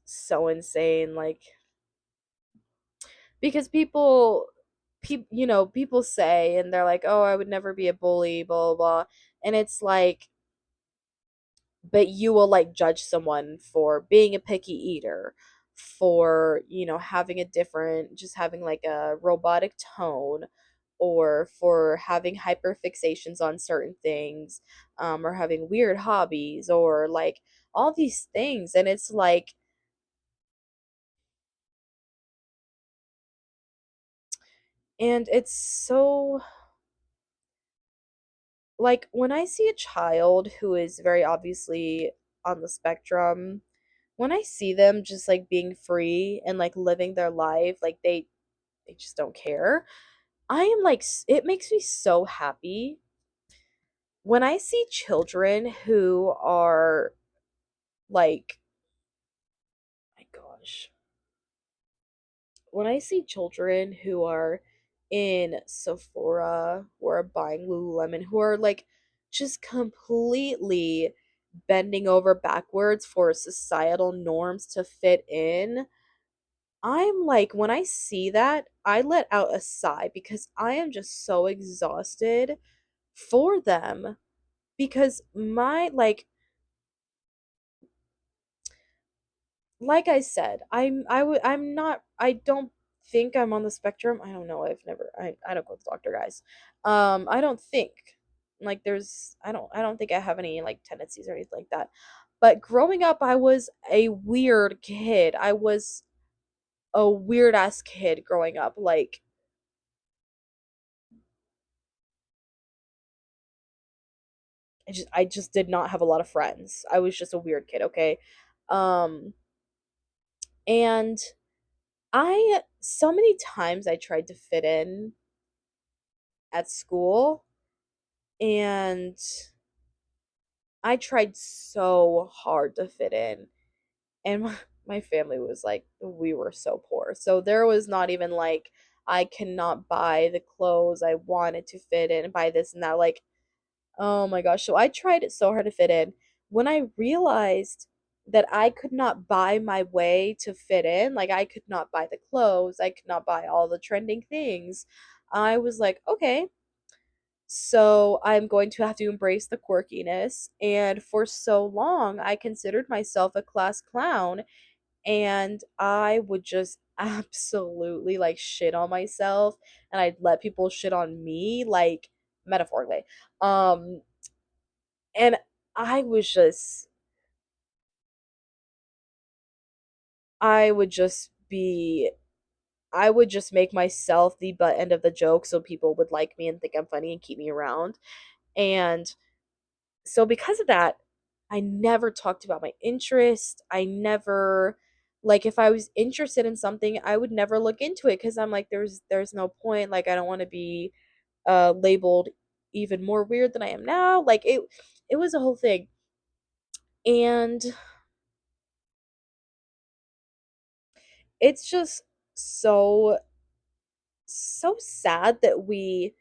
so insane, like, because people say, and they're like, oh, I would never be a bully, blah blah blah. And it's like, but you will like judge someone for being a picky eater, for having a different, just having like a robotic tone, or for having hyperfixations on certain things, or having weird hobbies, or like all these things. And it's like, and it's so, like, when I see a child who is very obviously on the spectrum, when I see them just like being free and like living their life, like they just don't care. I am like it makes me so happy when I see children who are like, my gosh, when I see children who are in Sephora, who are buying Lululemon, who are like just completely bending over backwards for societal norms to fit in, I'm like, when I see that, I let out a sigh because I am just so exhausted for them. Because my, like I said, I'm not, I don't think I'm on the spectrum. I don't know. I don't go to the doctor, guys. I don't think like I don't think I have any like tendencies or anything like that. But growing up, I was a weird kid. I was a weird ass kid growing up. Like I just did not have a lot of friends. I was just a weird kid, okay? Um and I so many times I tried to fit in at school, and I tried so hard to fit in, and my family was like, we were so poor. So there was not even like I cannot buy the clothes I wanted to fit in, buy this and that. Like, oh my gosh. So I tried it so hard to fit in. When I realized that I could not buy my way to fit in, like I could not buy the clothes, I could not buy all the trending things, I was like, okay, so I'm going to have to embrace the quirkiness. And for so long, I considered myself a class clown, and I would just absolutely like shit on myself, and I'd let people shit on me, like metaphorically. Um, and I was just, I would just be, I would just make myself the butt end of the joke so people would like me and think I'm funny and keep me around. And so because of that, I never talked about my interest. I never, like, if I was interested in something, I would never look into it because I'm like, there's no point. Like, I don't want to be labeled even more weird than I am now. Like it was a whole thing. And it's just so so sad that we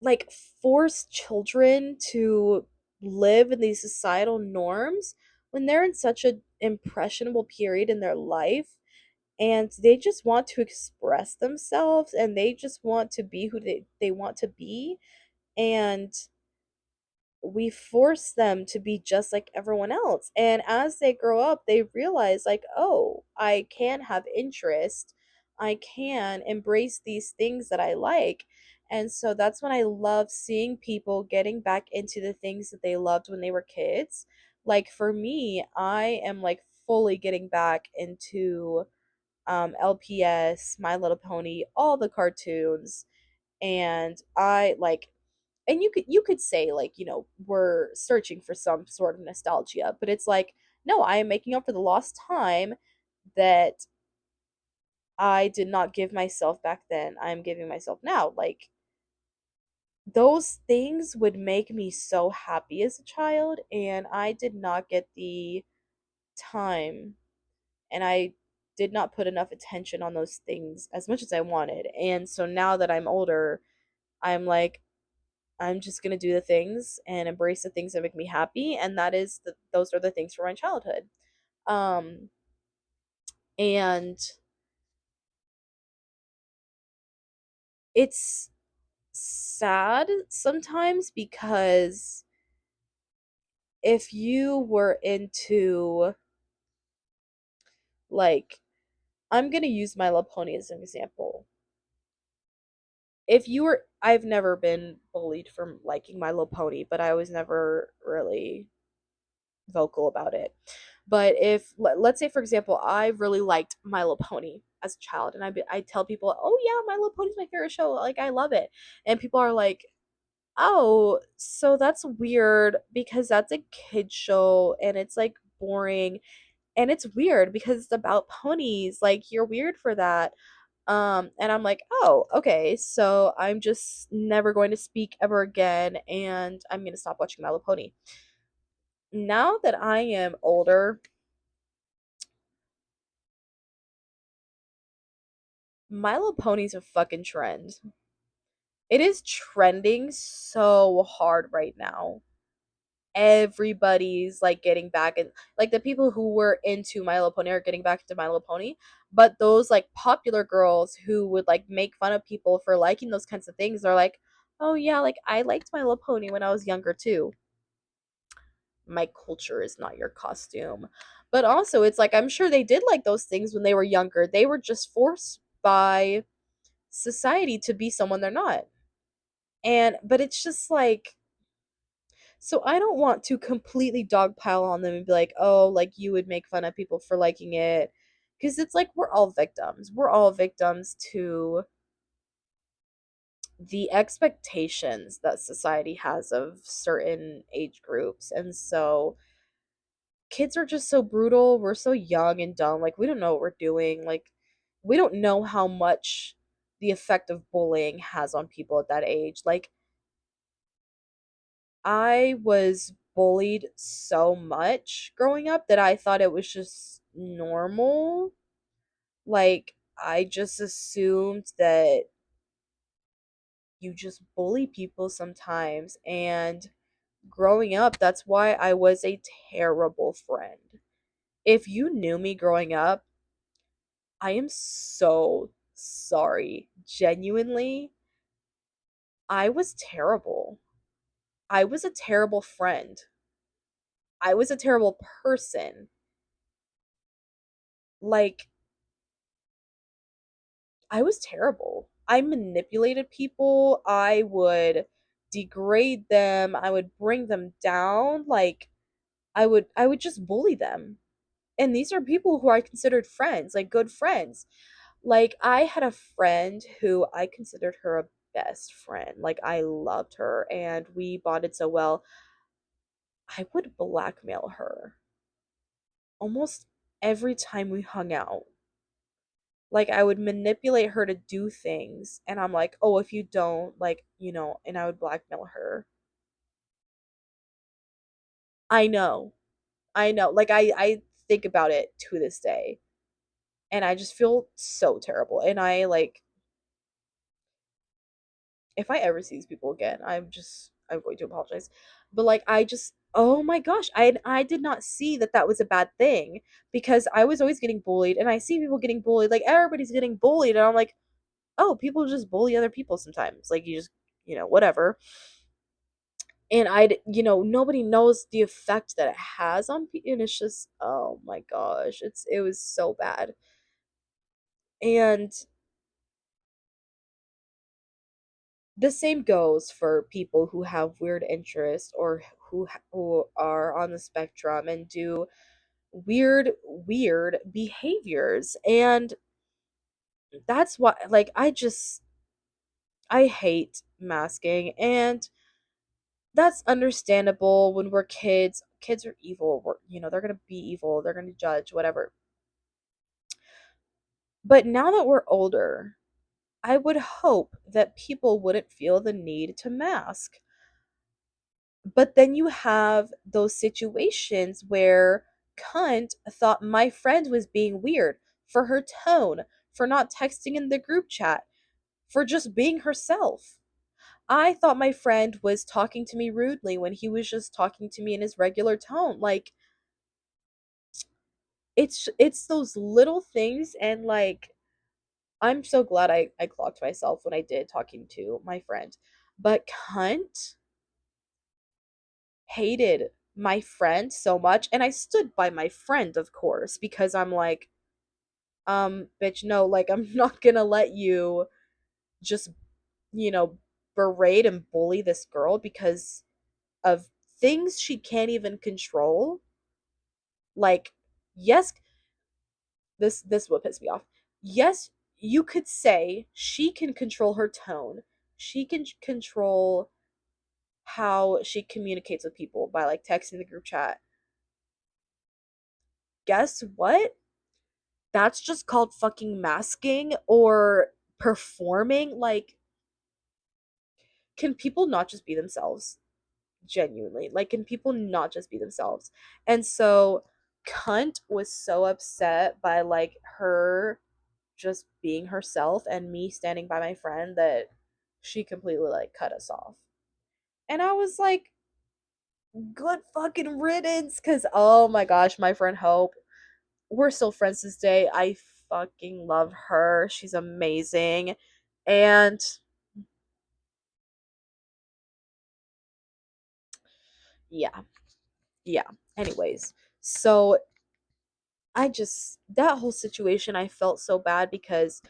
like force children to live in these societal norms when they're in such an impressionable period in their life, and they just want to express themselves and they just want to be who they want to be, and we force them to be just like everyone else. And as they grow up, they realize, like, oh, I can have interest. I can embrace these things that I like. And so that's when I love seeing people getting back into the things that they loved when they were kids. Like for me, I am like fully getting back into LPS, My Little Pony, all the cartoons. And I like, and you could say, like, we're searching for some sort of nostalgia, but it's like, no, I am making up for the lost time that I did not give myself back then. I am giving myself now. Like, those things would make me so happy as a child, and I did not get the time, and I did not put enough attention on those things as much as I wanted. And so now that I'm older, I'm like, I'm just gonna do the things and embrace the things that make me happy, and those are the things from my childhood. Um, and it's sad sometimes because if you were into, like, I'm gonna use My Little Pony as an example. if you were I've never been bullied for liking My Little Pony, but I was never really vocal about it. But if let's say for example, I really liked My Little Pony as a child, and I tell people, "Oh yeah, My Little Pony's my favorite show. Like I love it," and people are like, "Oh, so that's weird because that's a kid show and it's like boring and it's weird because it's about ponies. Like you're weird for that." And I'm like, "Oh, okay. So I'm just never going to speak ever again and I'm going to stop watching My Little Pony." Now that I am older, My Little Pony's a fucking trend. It is trending so hard right now. Everybody's like getting back, and like the people who were into My Little Pony are getting back into My Little Pony, but those like popular girls who would like make fun of people for liking those kinds of things are like, "Oh yeah, like I liked My Little Pony when I was younger too." My culture is not your costume. But also, it's like I'm sure they did like those things when they were younger. They were just forced by society to be someone they're not. And but it's just like, so I don't want to completely dogpile on them and be like, "Oh, like you would make fun of people for liking it." Because it's like we're all victims. We're all victims to the expectations that society has of certain age groups. And so kids are just so brutal. We're so young and dumb. Like we don't know what we're doing. Like we don't know how much the effect of bullying has on people at that age. Like I was bullied so much growing up that I thought it was just normal. Like, I just assumed that you just bully people sometimes. And growing up, that's why I was a terrible friend. If you knew me growing up, I am so sorry. Genuinely, I was terrible. I was a terrible friend. I was a terrible person. Like, I was terrible. I manipulated people. I would degrade them. I would bring them down. Like I would just bully them. And these are people who I considered friends, like good friends. Like I had a friend who I considered her a best friend. Like I loved her and we bonded so well. I would blackmail her almost every time we hung out. Like I would manipulate her to do things and I'm like, "Oh, if you don't, like, and I would blackmail her." I know. I know. Like I think about it to this day and I just feel so terrible. And I like if I ever see these people again, I'm going to apologize. But like I just, oh my gosh, I did not see that that was a bad thing because I was always getting bullied and I see people getting bullied, like everybody's getting bullied and I'm like, "Oh, people just bully other people sometimes." Like you just, whatever. And nobody knows the effect that it has on people, and it's just, oh my gosh, it was so bad. And the same goes for people who have weird interests or who are on the spectrum and do weird behaviors. And that's why, like, I hate masking, and that's understandable. When we're kids, kids are evil. They're going to be evil, they're going to judge, whatever. But now that we're older, I would hope that people wouldn't feel the need to mask. But then you have those situations where cunt thought my friend was being weird for her tone, for not texting in the group chat, for just being herself. I thought my friend was talking to me rudely when he was just talking to me in his regular tone. Like it's those little things. And like I'm so glad I clocked myself when I did talking to my friend. But cunt hated my friend so much, and I stood by my friend, of course, because I'm like, bitch, no, like I'm not gonna let you just you know, berate and bully this girl because of things she can't even control. Like, yes, this what pissed me off. Yes, you could say she can control her tone. She can control how she communicates with people by like texting the group chat. Guess what? That's just called fucking masking or performing. Like, can people not just be themselves? Genuinely. Like, can people not just be themselves? And so Cunt was so upset by like her just being herself and me standing by my friend that she completely like cut us off. And I was like, good fucking riddance. Cause oh my gosh, my friend Hope, we're still friends this day. I fucking love her. She's amazing. And yeah, yeah. Anyways, so I just, that whole situation, I felt so bad because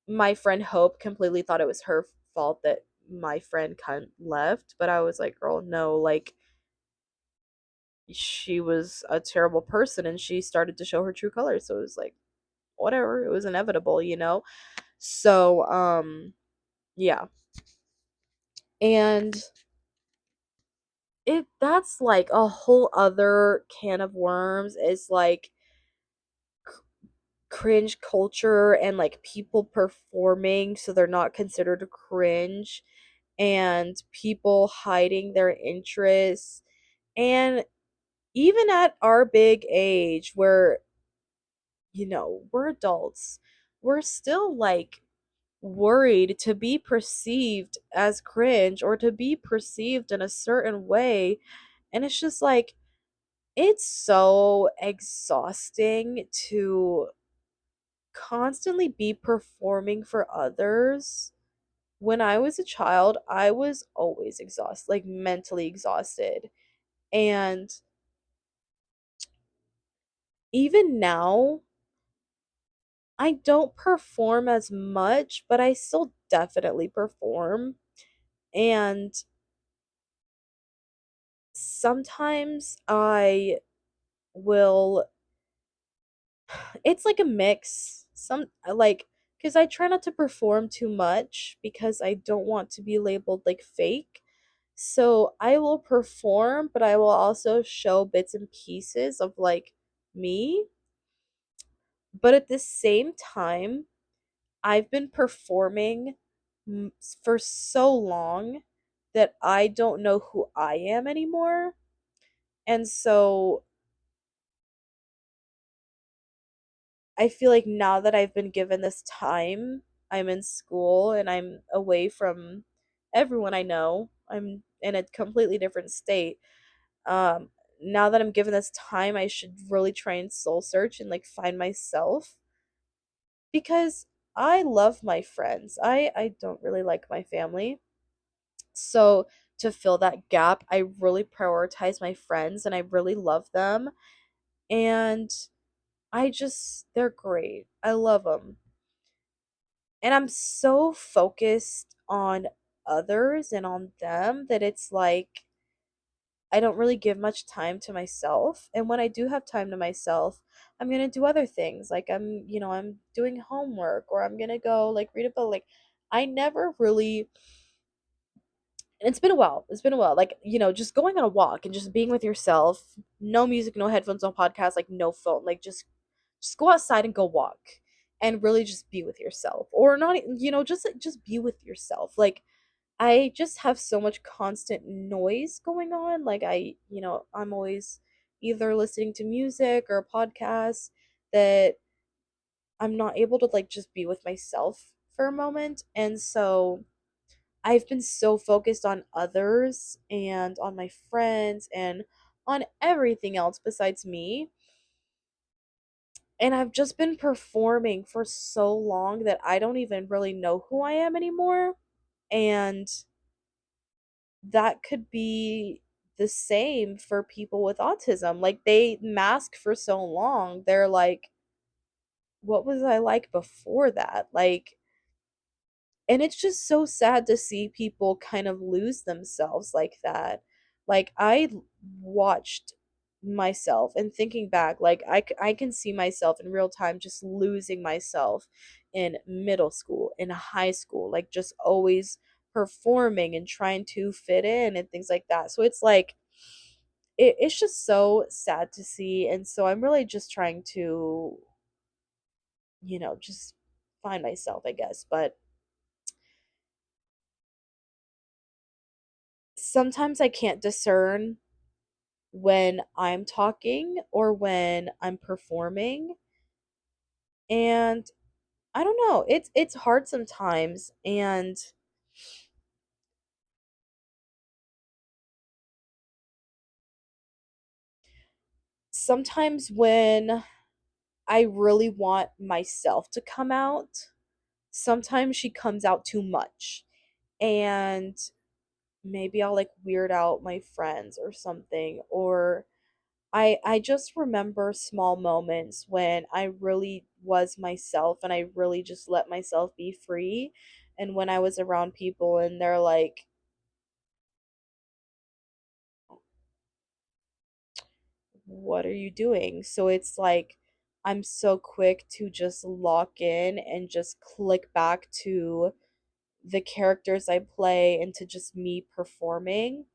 my friend Hope completely thought it was her fault that my friend cunt left. But I was like, girl, no, like, she was a terrible person and she started to show her true colors. So it was like, whatever, it was inevitable, you know? So, yeah. And that's like a whole other can of worms is like cringe culture and like people performing so they're not considered cringe and people hiding their interests and even at our big age where we're adults, we're still like worried to be perceived as cringe or to be perceived in a certain way. And it's just like, it's so exhausting to constantly be performing for others. When I was a child, I was always exhausted, like mentally exhausted. And even now, I don't perform as much, but I still definitely perform. And sometimes I will, it's like a mix. Like, because I try not to perform too much because I don't want to be labeled like fake. So I will perform, but I will also show bits and pieces of like me. But at the same time, I've been performing for so long that I don't know who I am anymore. And so I feel like now that I've been given this time, I'm in school and I'm away from everyone I know. I'm in a completely different state. Um, Now that I'm given this time, I should really try and soul search and like find myself because I love my friends. I don't really like my family. So to fill that gap, I really prioritize my friends and I really love them. And they're great. I love them. And I'm so focused on others and on them that it's like I don't really give much time to myself. And when I do have time to myself, I'm going to do other things. Like I'm doing homework or I'm going to go like read a book. Like I never really, and it's been a while. It's been a while. Like, just going on a walk and just being with yourself, no music, no headphones, no podcast, like no phone. Like just go outside and go walk and really just be with yourself. Or not, just be with yourself. Like I just have so much constant noise going on. Like I'm always either listening to music or podcasts that I'm not able to like just be with myself for a moment. And so I've been so focused on others and on my friends and on everything else besides me. And I've just been performing for so long that I don't even really know who I am anymore. And that could be the same for people with autism. Like they mask for so long. They're like, what was I like before that? Like And it's just so sad to see people kind of lose themselves like that. Like watched myself and thinking back, like I can see myself in real time just losing myself in middle school, in high school, like just always performing and trying to fit in and things like that. So it's like it's just so sad to see, and so I'm really just trying to, just find myself, I guess. But sometimes I can't discern when I'm talking or when I'm performing. And I don't know, it's hard sometimes. And sometimes when I really want myself to come out, sometimes she comes out too much. And maybe I'll like weird out my friends or something, or I just remember small moments when I really was myself and I really just let myself be free. And when I was around people and they're like, "What are you doing?" So it's like I'm so quick to just lock in and just click back to the characters I play and to just me performing.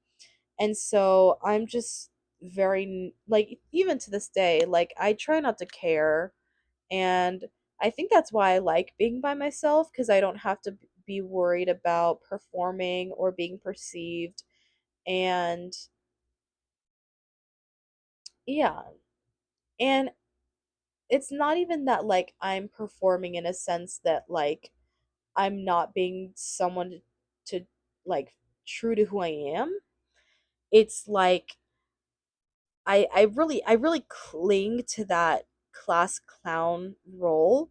And so I'm just very, like, even to this day, like, I try not to care. And I think that's why I like being by myself, because I don't have to be worried about performing or being perceived. And yeah. And it's not even that, like, I'm performing in a sense that, like, I'm not being someone to like, true to who I am. It's like I really cling to that class clown role,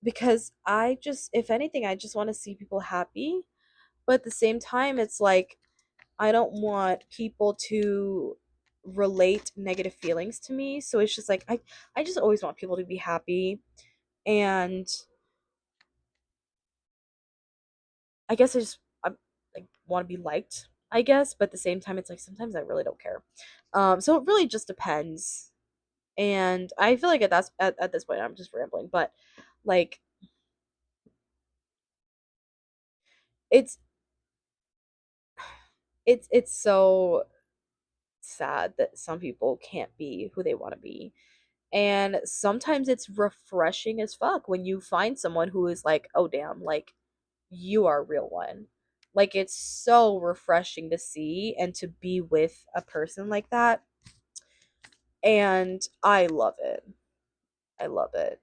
because I just, if anything, I just want to see people happy. But at the same time, it's like I don't want people to relate negative feelings to me. So it's just like I just always want people to be happy. And I guess I like want to be liked, I guess, but at the same time it's like sometimes I really don't care. So it really just depends. And I feel like at this point I'm just rambling, but like it's it's so sad that some people can't be who they want to be. And sometimes it's refreshing as fuck when you find someone who is like, "Oh damn, like you are a real one." Like it's so refreshing to see and to be with a person like that. And I love it. I love it.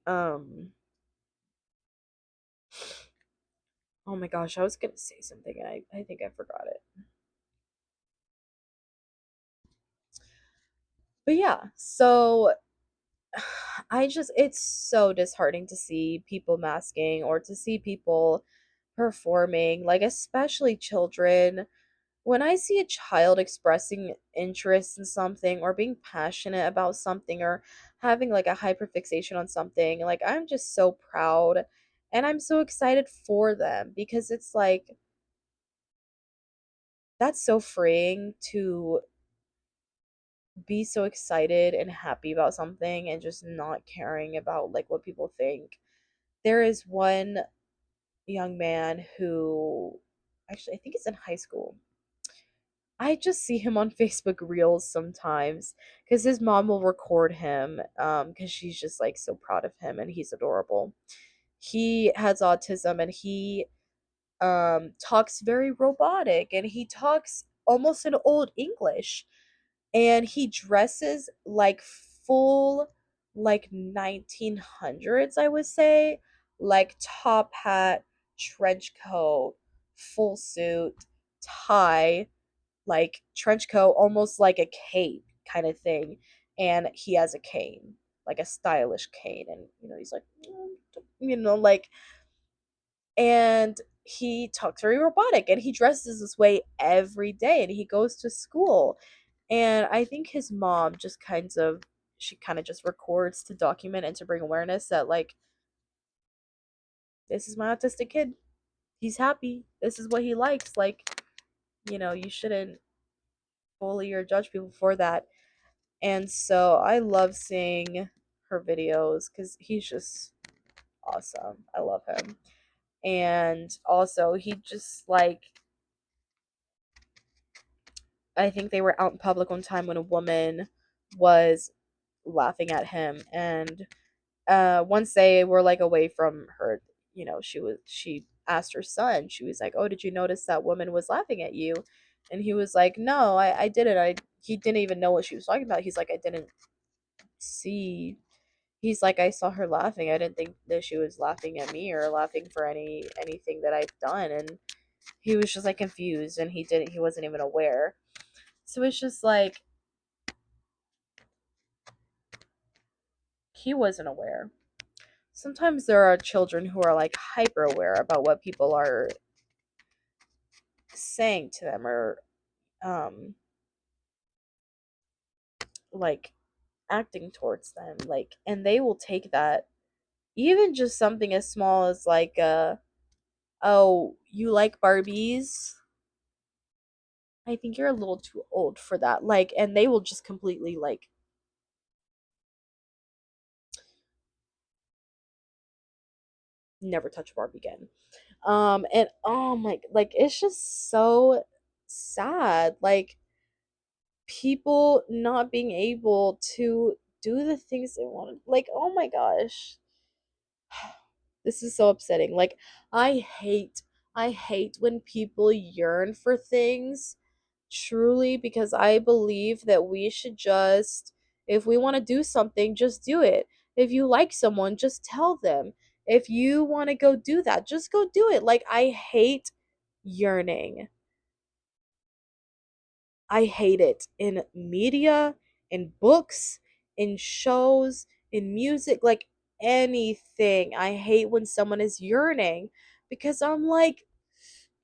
Um oh my gosh, I was going to say something and I think I forgot it. But yeah, so I just, it's so disheartening to see people masking or to see people performing, like especially children. When I see a child expressing interest in something or being passionate about something or having like a hyperfixation on something, like I'm just so proud and I'm so excited for them, because it's like that's so freeing to be so excited and happy about something and just not caring about like what people think. There is one young man who, actually I think it's in high school. I just see him on Facebook Reels sometimes because his mom will record him because she's just like so proud of him and he's adorable. He has autism and he talks very robotic and he talks almost in old English, and he dresses like full, like 1900s, I would say, like top hat, trench coat, full suit, tie, like trench coat, almost like a cape kind of thing. And he has a cane, like a stylish cane. And, he's like, like, and he talks very robotic and he dresses this way every day and he goes to school. And I think his mom just she kind of just records to document and to bring awareness that, like, this is my autistic kid. He's happy. This is what he likes. Like, you shouldn't bully or judge people for that. And so I love seeing her videos because he's just awesome. I love him. And also, he just like, I think they were out in public one time when a woman was laughing at him, and once they were like away from her, she asked her son, she was like, oh, did you notice that woman was laughing at you? And he was like, no, I didn't. He didn't even know what she was talking about. He's like, I didn't see. He's like, I saw her laughing. I didn't think that she was laughing at me or laughing for anything that I've done. And he was just like confused, and he wasn't even aware. So it's just like, he wasn't aware. Sometimes there are children who are like hyper aware about what people are saying to them, or um like acting towards them, like, and they will take that, even just something as small as like, oh, you like Barbies? I think you're a little too old for that. Like, and they will just completely like never touch a Barbie again. And oh my, like, it's just so sad. Like, people not being able to do the things they want. Like, oh my gosh. This is so upsetting. Like, I hate I hate when people yearn for things, truly, because I believe that we should just, if we want to do something, just do it. If you like someone, just tell them. If you want to go do that, just go do it. Like, I hate yearning. I hate it in media, in books, in shows, in music, like anything. I hate when someone is yearning, because I'm like,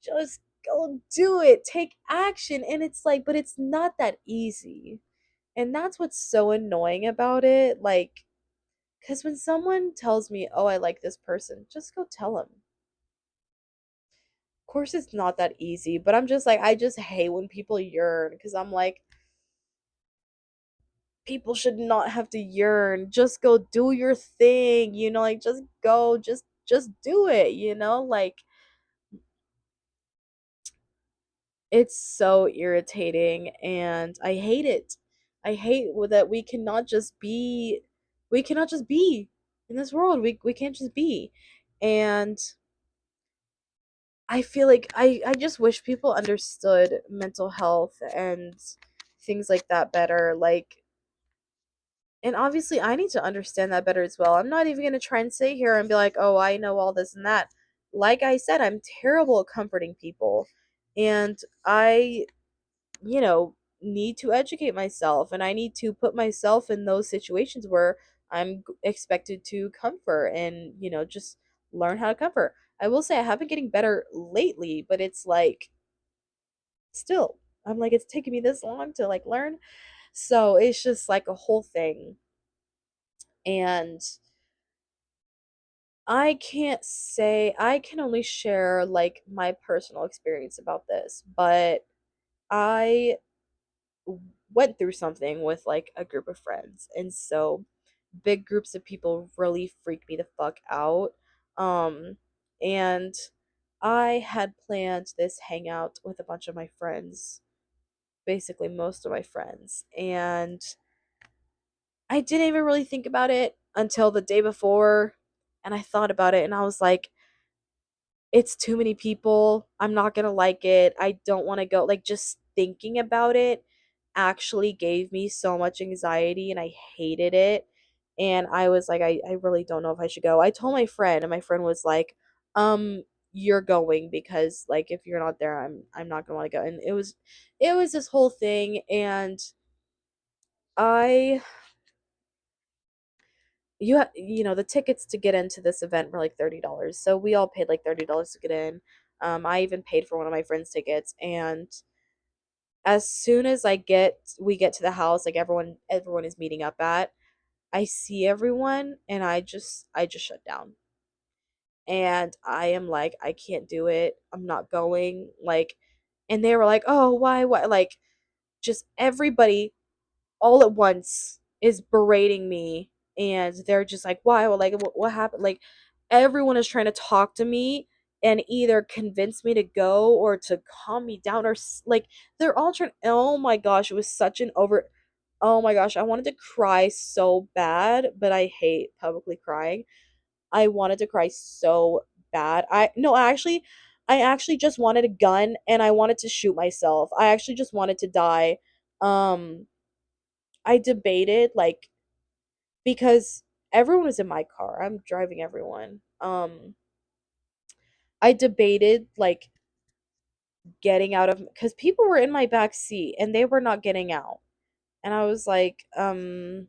just go do it, take action. And it's like, but it's not that easy. And that's what's so annoying about it. Like, because when someone tells me, oh, I like this person, just go tell them. Of course, it's not that easy, but I'm just like, I just hate when people yearn, because I'm like, people should not have to yearn. Just go do your thing, like, just go, just do it, like, it's so irritating, and I hate it. I hate that we cannot just be in this world. We can't just be. And I feel like I just wish people understood mental health and things like that better. Like, and obviously, I need to understand that better as well. I'm not even going to try and sit here and be like, oh, I know all this and that. Like I said, I'm terrible at comforting people. And I, you know, need to educate myself, and I need to put myself in those situations where I'm expected to comfort and, just learn how to comfort. I will say I have been getting better lately, but it's like, still, I'm like, it's taken me this long to like learn. So it's just like a whole thing. And I can only share like my personal experience about this, but I went through something with like a group of friends. And so big groups of people really freak me the fuck out. Um and I had planned this hangout with a bunch of my friends, basically most of my friends, and I didn't even really think about it until the day before, and I thought about it and I was like, it's too many people. I'm not gonna like it. I don't want to go. Like, just thinking about it actually gave me so much anxiety, and I hated it. And I was like, I really don't know if I should go. I told my friend, and my friend was like, you're going, because like if you're not there, I'm not gonna want to go. And it was this whole thing. And I the tickets to get into this event were like $30. So we all paid like $30 to get in. I even paid for one of my friends' tickets. And as soon as we get to the house, like everyone is meeting up at, I see everyone, and I just shut down. And I am like, I can't do it. I'm not going. Like, and they were like, oh, why? Like, just everybody all at once is berating me, and they're just like, why? Well, like, what happened? Like, everyone is trying to talk to me and either convince me to go or to calm me down, or like, they're all trying. Oh my gosh, it was such an over. Oh my gosh, I wanted to cry so bad, but I hate publicly crying. I wanted to cry so bad. I no, I actually just wanted a gun and I wanted to shoot myself. I actually just wanted to die. Um I debated, like, because everyone was in my car. I'm driving everyone. I debated, like, getting out of, cuz people were in my back seat and they were not getting out. And I was like, I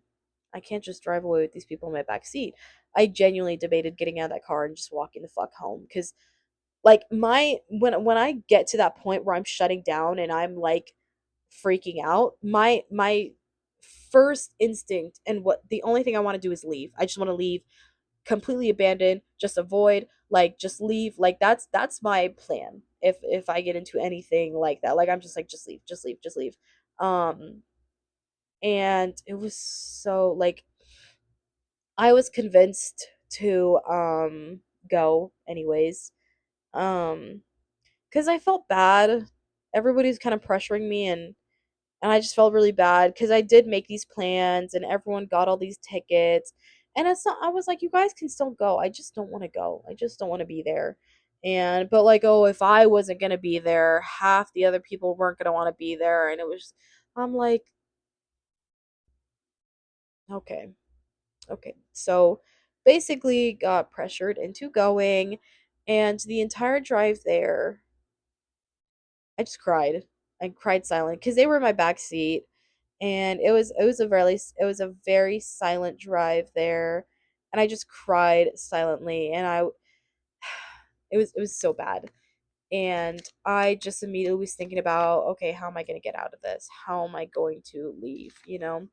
can't just drive away with these people in my back seat. I genuinely debated getting out of that car and just walking the fuck home, cuz like, my when I get to that point where I'm shutting down and I'm like freaking out, my first instinct, and what the only thing I want to do is leave. I just want to leave, completely abandoned, just avoid, like, just leave. Like, that's my plan. If I get into anything like that, like, I'm just like, just leave, just leave, just leave. Um and it was so, like, I was convinced to go anyways. Um because I felt bad. Everybody's kind of pressuring me, and I just felt really bad because I did make these plans and everyone got all these tickets. And it's not, I was like, you guys can still go. I just don't want to go. I just don't want to be there. And but, like, oh, if I wasn't gonna be there, half the other people weren't gonna want to be there. And it was, I'm like, okay, okay. So basically got pressured into going, and the entire drive there I just cried. I cried silently because they were in my back seat, and it was a very silent drive there, and I just cried silently, and I it was so bad, and I just immediately was thinking about, okay, how am I going to get out of this? How am I going to leave? You know,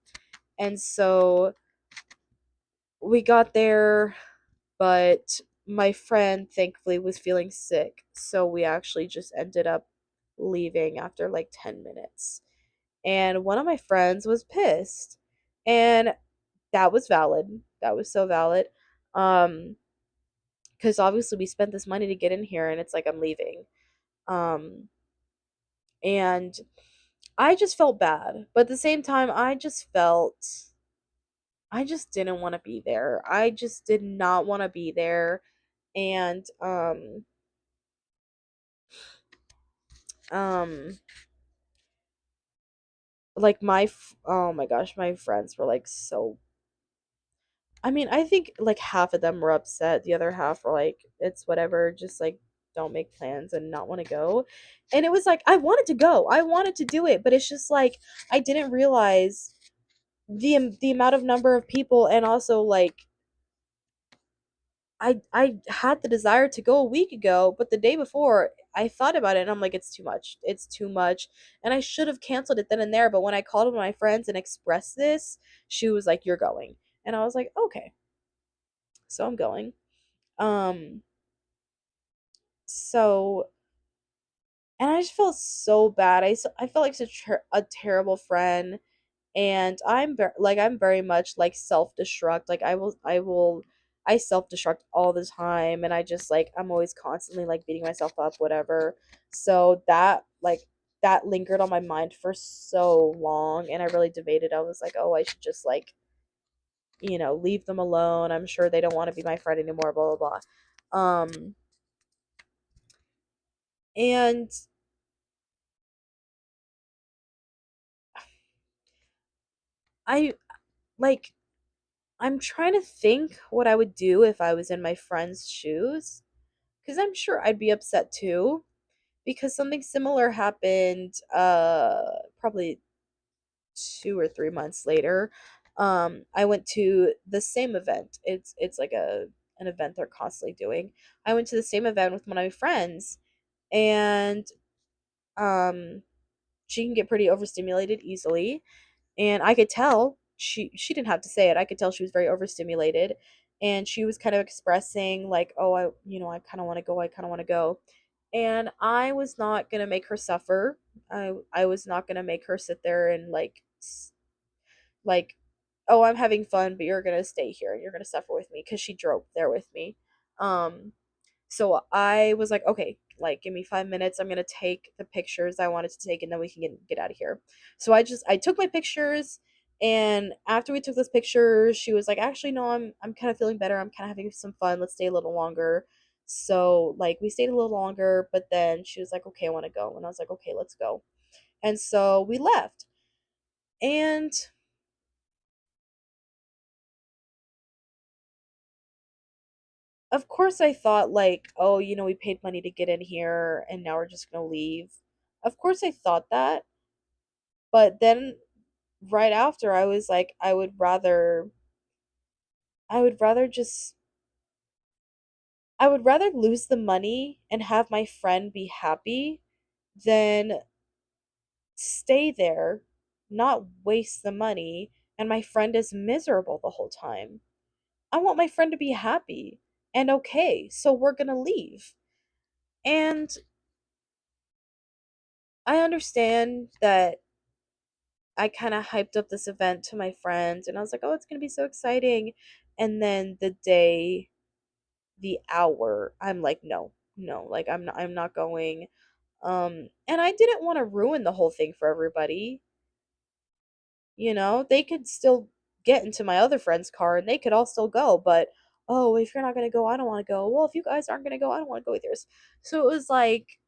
and so we got there, but my friend thankfully was feeling sick, so we actually just ended up leaving after like 10 minutes. And one of my friends was pissed, and that was valid. That was so valid. um because obviously we spent this money to get in here, and it's like, I'm leaving. um and I just felt bad, but at the same time I just didn't want to be there. I just did not want to be there. And um like, oh my gosh, my friends were like, so, I mean, I think like half of them were upset. The other half were like, it's whatever, just like, don't make plans and not want to go. And it was like, I wanted to go. I wanted to do it, but it's just like, I didn't realize the amount of number of people, and also, like, I had the desire to go a week ago, but the day before I thought about it and I'm like, it's too much. It's too much. And I should have canceled it then and there, but when I called one of my friends and expressed this, she was like, you're going. And I was like, okay. So I'm going. Um, so, and I just felt so bad. I felt like such a terrible friend, and I'm very much like self-destruct. Like, I self-destruct all the time, and I just, like, I'm always constantly like beating myself up, whatever. So that lingered on my mind for so long, and I really debated. I was like, oh, I should just, like, leave them alone. I'm sure they don't want to be my friend anymore, blah blah blah. And I like I'm trying to think what I would do if I was in my friend's shoes, because I'm sure I'd be upset too, because something similar happened probably 2 or 3 months later. I went to the same event. It's like an event they're constantly doing. I went to the same event with one of my friends, and um she can get pretty overstimulated easily, and I could tell, she didn't have to say it. I could tell she was very overstimulated, and she was kind of expressing like, "Oh, I kind of want to go. I kind of want to go." And I was not going to make her suffer. I was not going to make her sit there and like, "Oh, I'm having fun, but you're going to stay here and you're going to suffer with me," cuz she drove there with me. Um so I was like, "Okay, like give me 5 minutes. I'm gonna take the pictures I wanted to take, and then we can get out of here." So I took my pictures, and after we took those pictures, she was like, "Actually, no, I'm kind of feeling better. I'm kind of having some fun. Let's stay a little longer." So like we stayed a little longer, but then she was like, "Okay, I want to go," and I was like, "Okay, let's go." And so we left, and of course I thought like, "Oh, we paid money to get in here, and now we're just gonna leave." Of course I thought that, but then right after I was like, I would rather just I would rather lose the money and have my friend be happy than stay there, not waste the money, and my friend is miserable the whole time. I want my friend to be happy and okay, so we're going to leave. And I understand that I kind of hyped up this event to my friends and I was like, "Oh, it's going to be so exciting." And then the hour, I'm like, "No, no, like I'm not going." And I didn't want to ruin the whole thing for everybody. They could still get into my other friend's car and they could all still go, but oh, if you're not gonna go, I don't want to go. Well, if you guys aren't gonna go, I don't want to go either. So it was like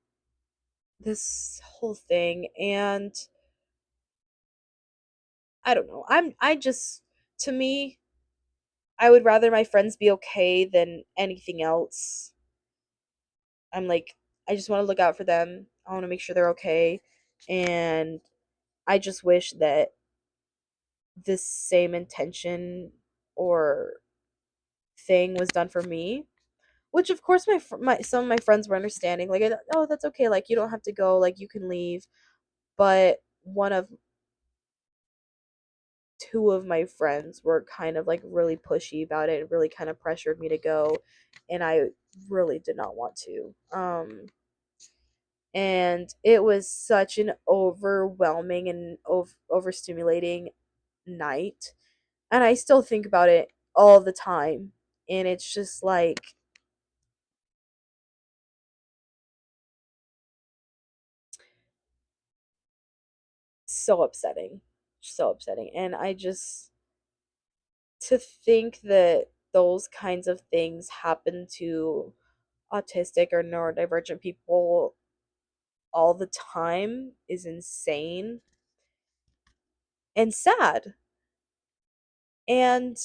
this whole thing, and I don't know. I just to me, I would rather my friends be okay than anything else. I'm like, I just want to look out for them. I want to make sure they're okay. And I just wish that this same intention or thing was done for me. Which of course my some of my friends were understanding. Like, "Oh, that's okay. Like, you don't have to go. Like, you can leave." But one of two of my friends were kind of like really pushy about it and really kind of pressured me to go, and I really did not want to. And it was such an overwhelming and overstimulating night, and I still think about it all the time, and it's just like so upsetting, so upsetting. And I just to think that those kinds of things happen to autistic or neurodivergent people all the time is insane and sad. And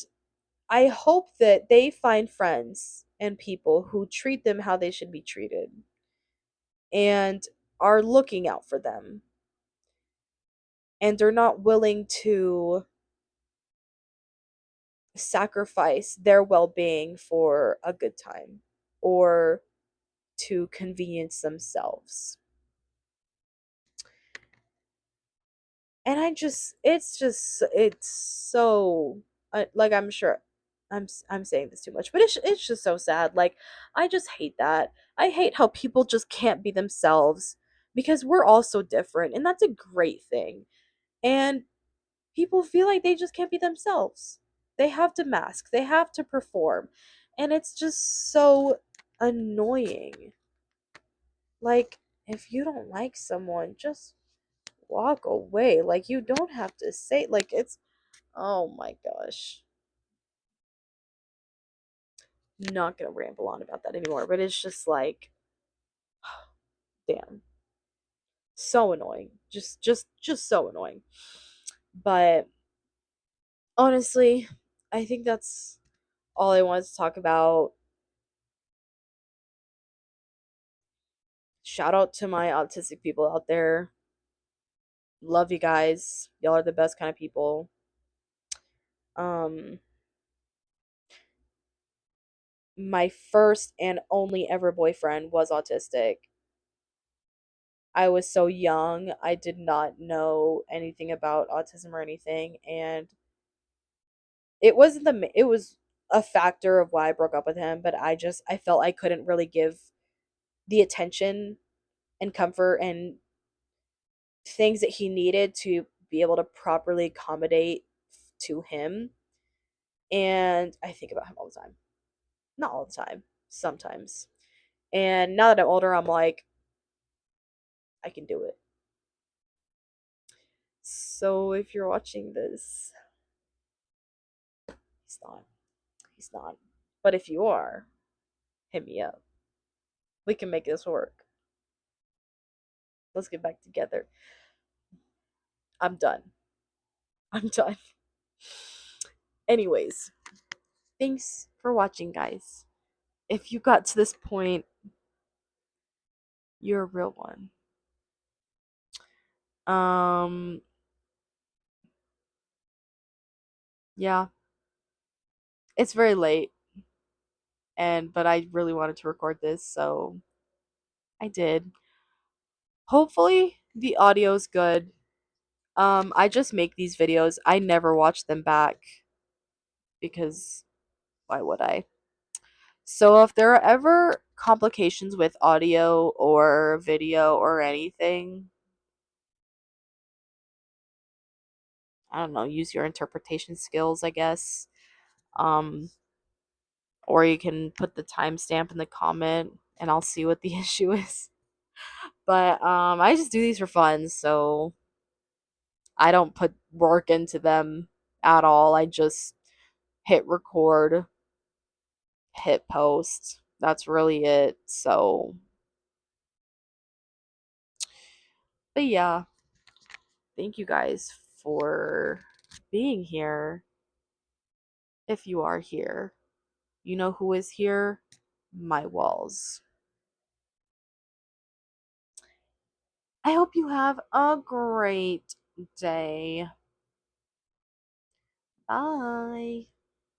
I hope that they find friends and people who treat them how they should be treated and are looking out for them and are not willing to sacrifice their well-being for a good time or to convenience themselves. And it's so like I'm sure I'm saying this too much, but it's just so sad. Like, I just hate that. I hate how people just can't be themselves because we're all so different, and that's a great thing. And people feel like they just can't be themselves. They have to mask, they have to perform. And it's just so annoying. Like, if you don't like someone, just walk away. Like, you don't have to say, like, it's, oh my gosh. Not gonna ramble on about that anymore, but it's just like, damn. So annoying. Just so annoying. But honestly, I think that's all I wanted to talk about. Shout out to my autistic people out there. Love you guys. Y'all are the best kind of people. Um my first and only ever boyfriend was autistic. I was so young. I did not know anything about autism or anything, and it wasn't the it was a factor of why I broke up with him, but I felt I couldn't really give the attention and comfort and things that he needed to be able to properly accommodate to him. And I think about him all the time. Not all the time, sometimes. And now that I'm older, I'm like, I can do it. So if you're watching this, he's not. He's not. But if you are, hit me up. We can make this work. Let's get back together. I'm done. I'm done. Anyways, thanks for watching, guys. If you got to this point, you're a real one. Um, yeah, it's very late, and but I really wanted to record this, so I did. Hopefully, the audio's good. I just make these videos. I never watch them back because why would I? So if there are ever complications with audio or video or anything, I don't know, use your interpretation skills, I guess. Um, or you can put the timestamp in the comment and I'll see what the issue is. But I just do these for fun, so I don't put work into them at all. I just hit record, hit post. That's really it. So, but yeah, thank you guys for being here. If you are here, you know who is here? My walls. I hope you have a great day. Bye.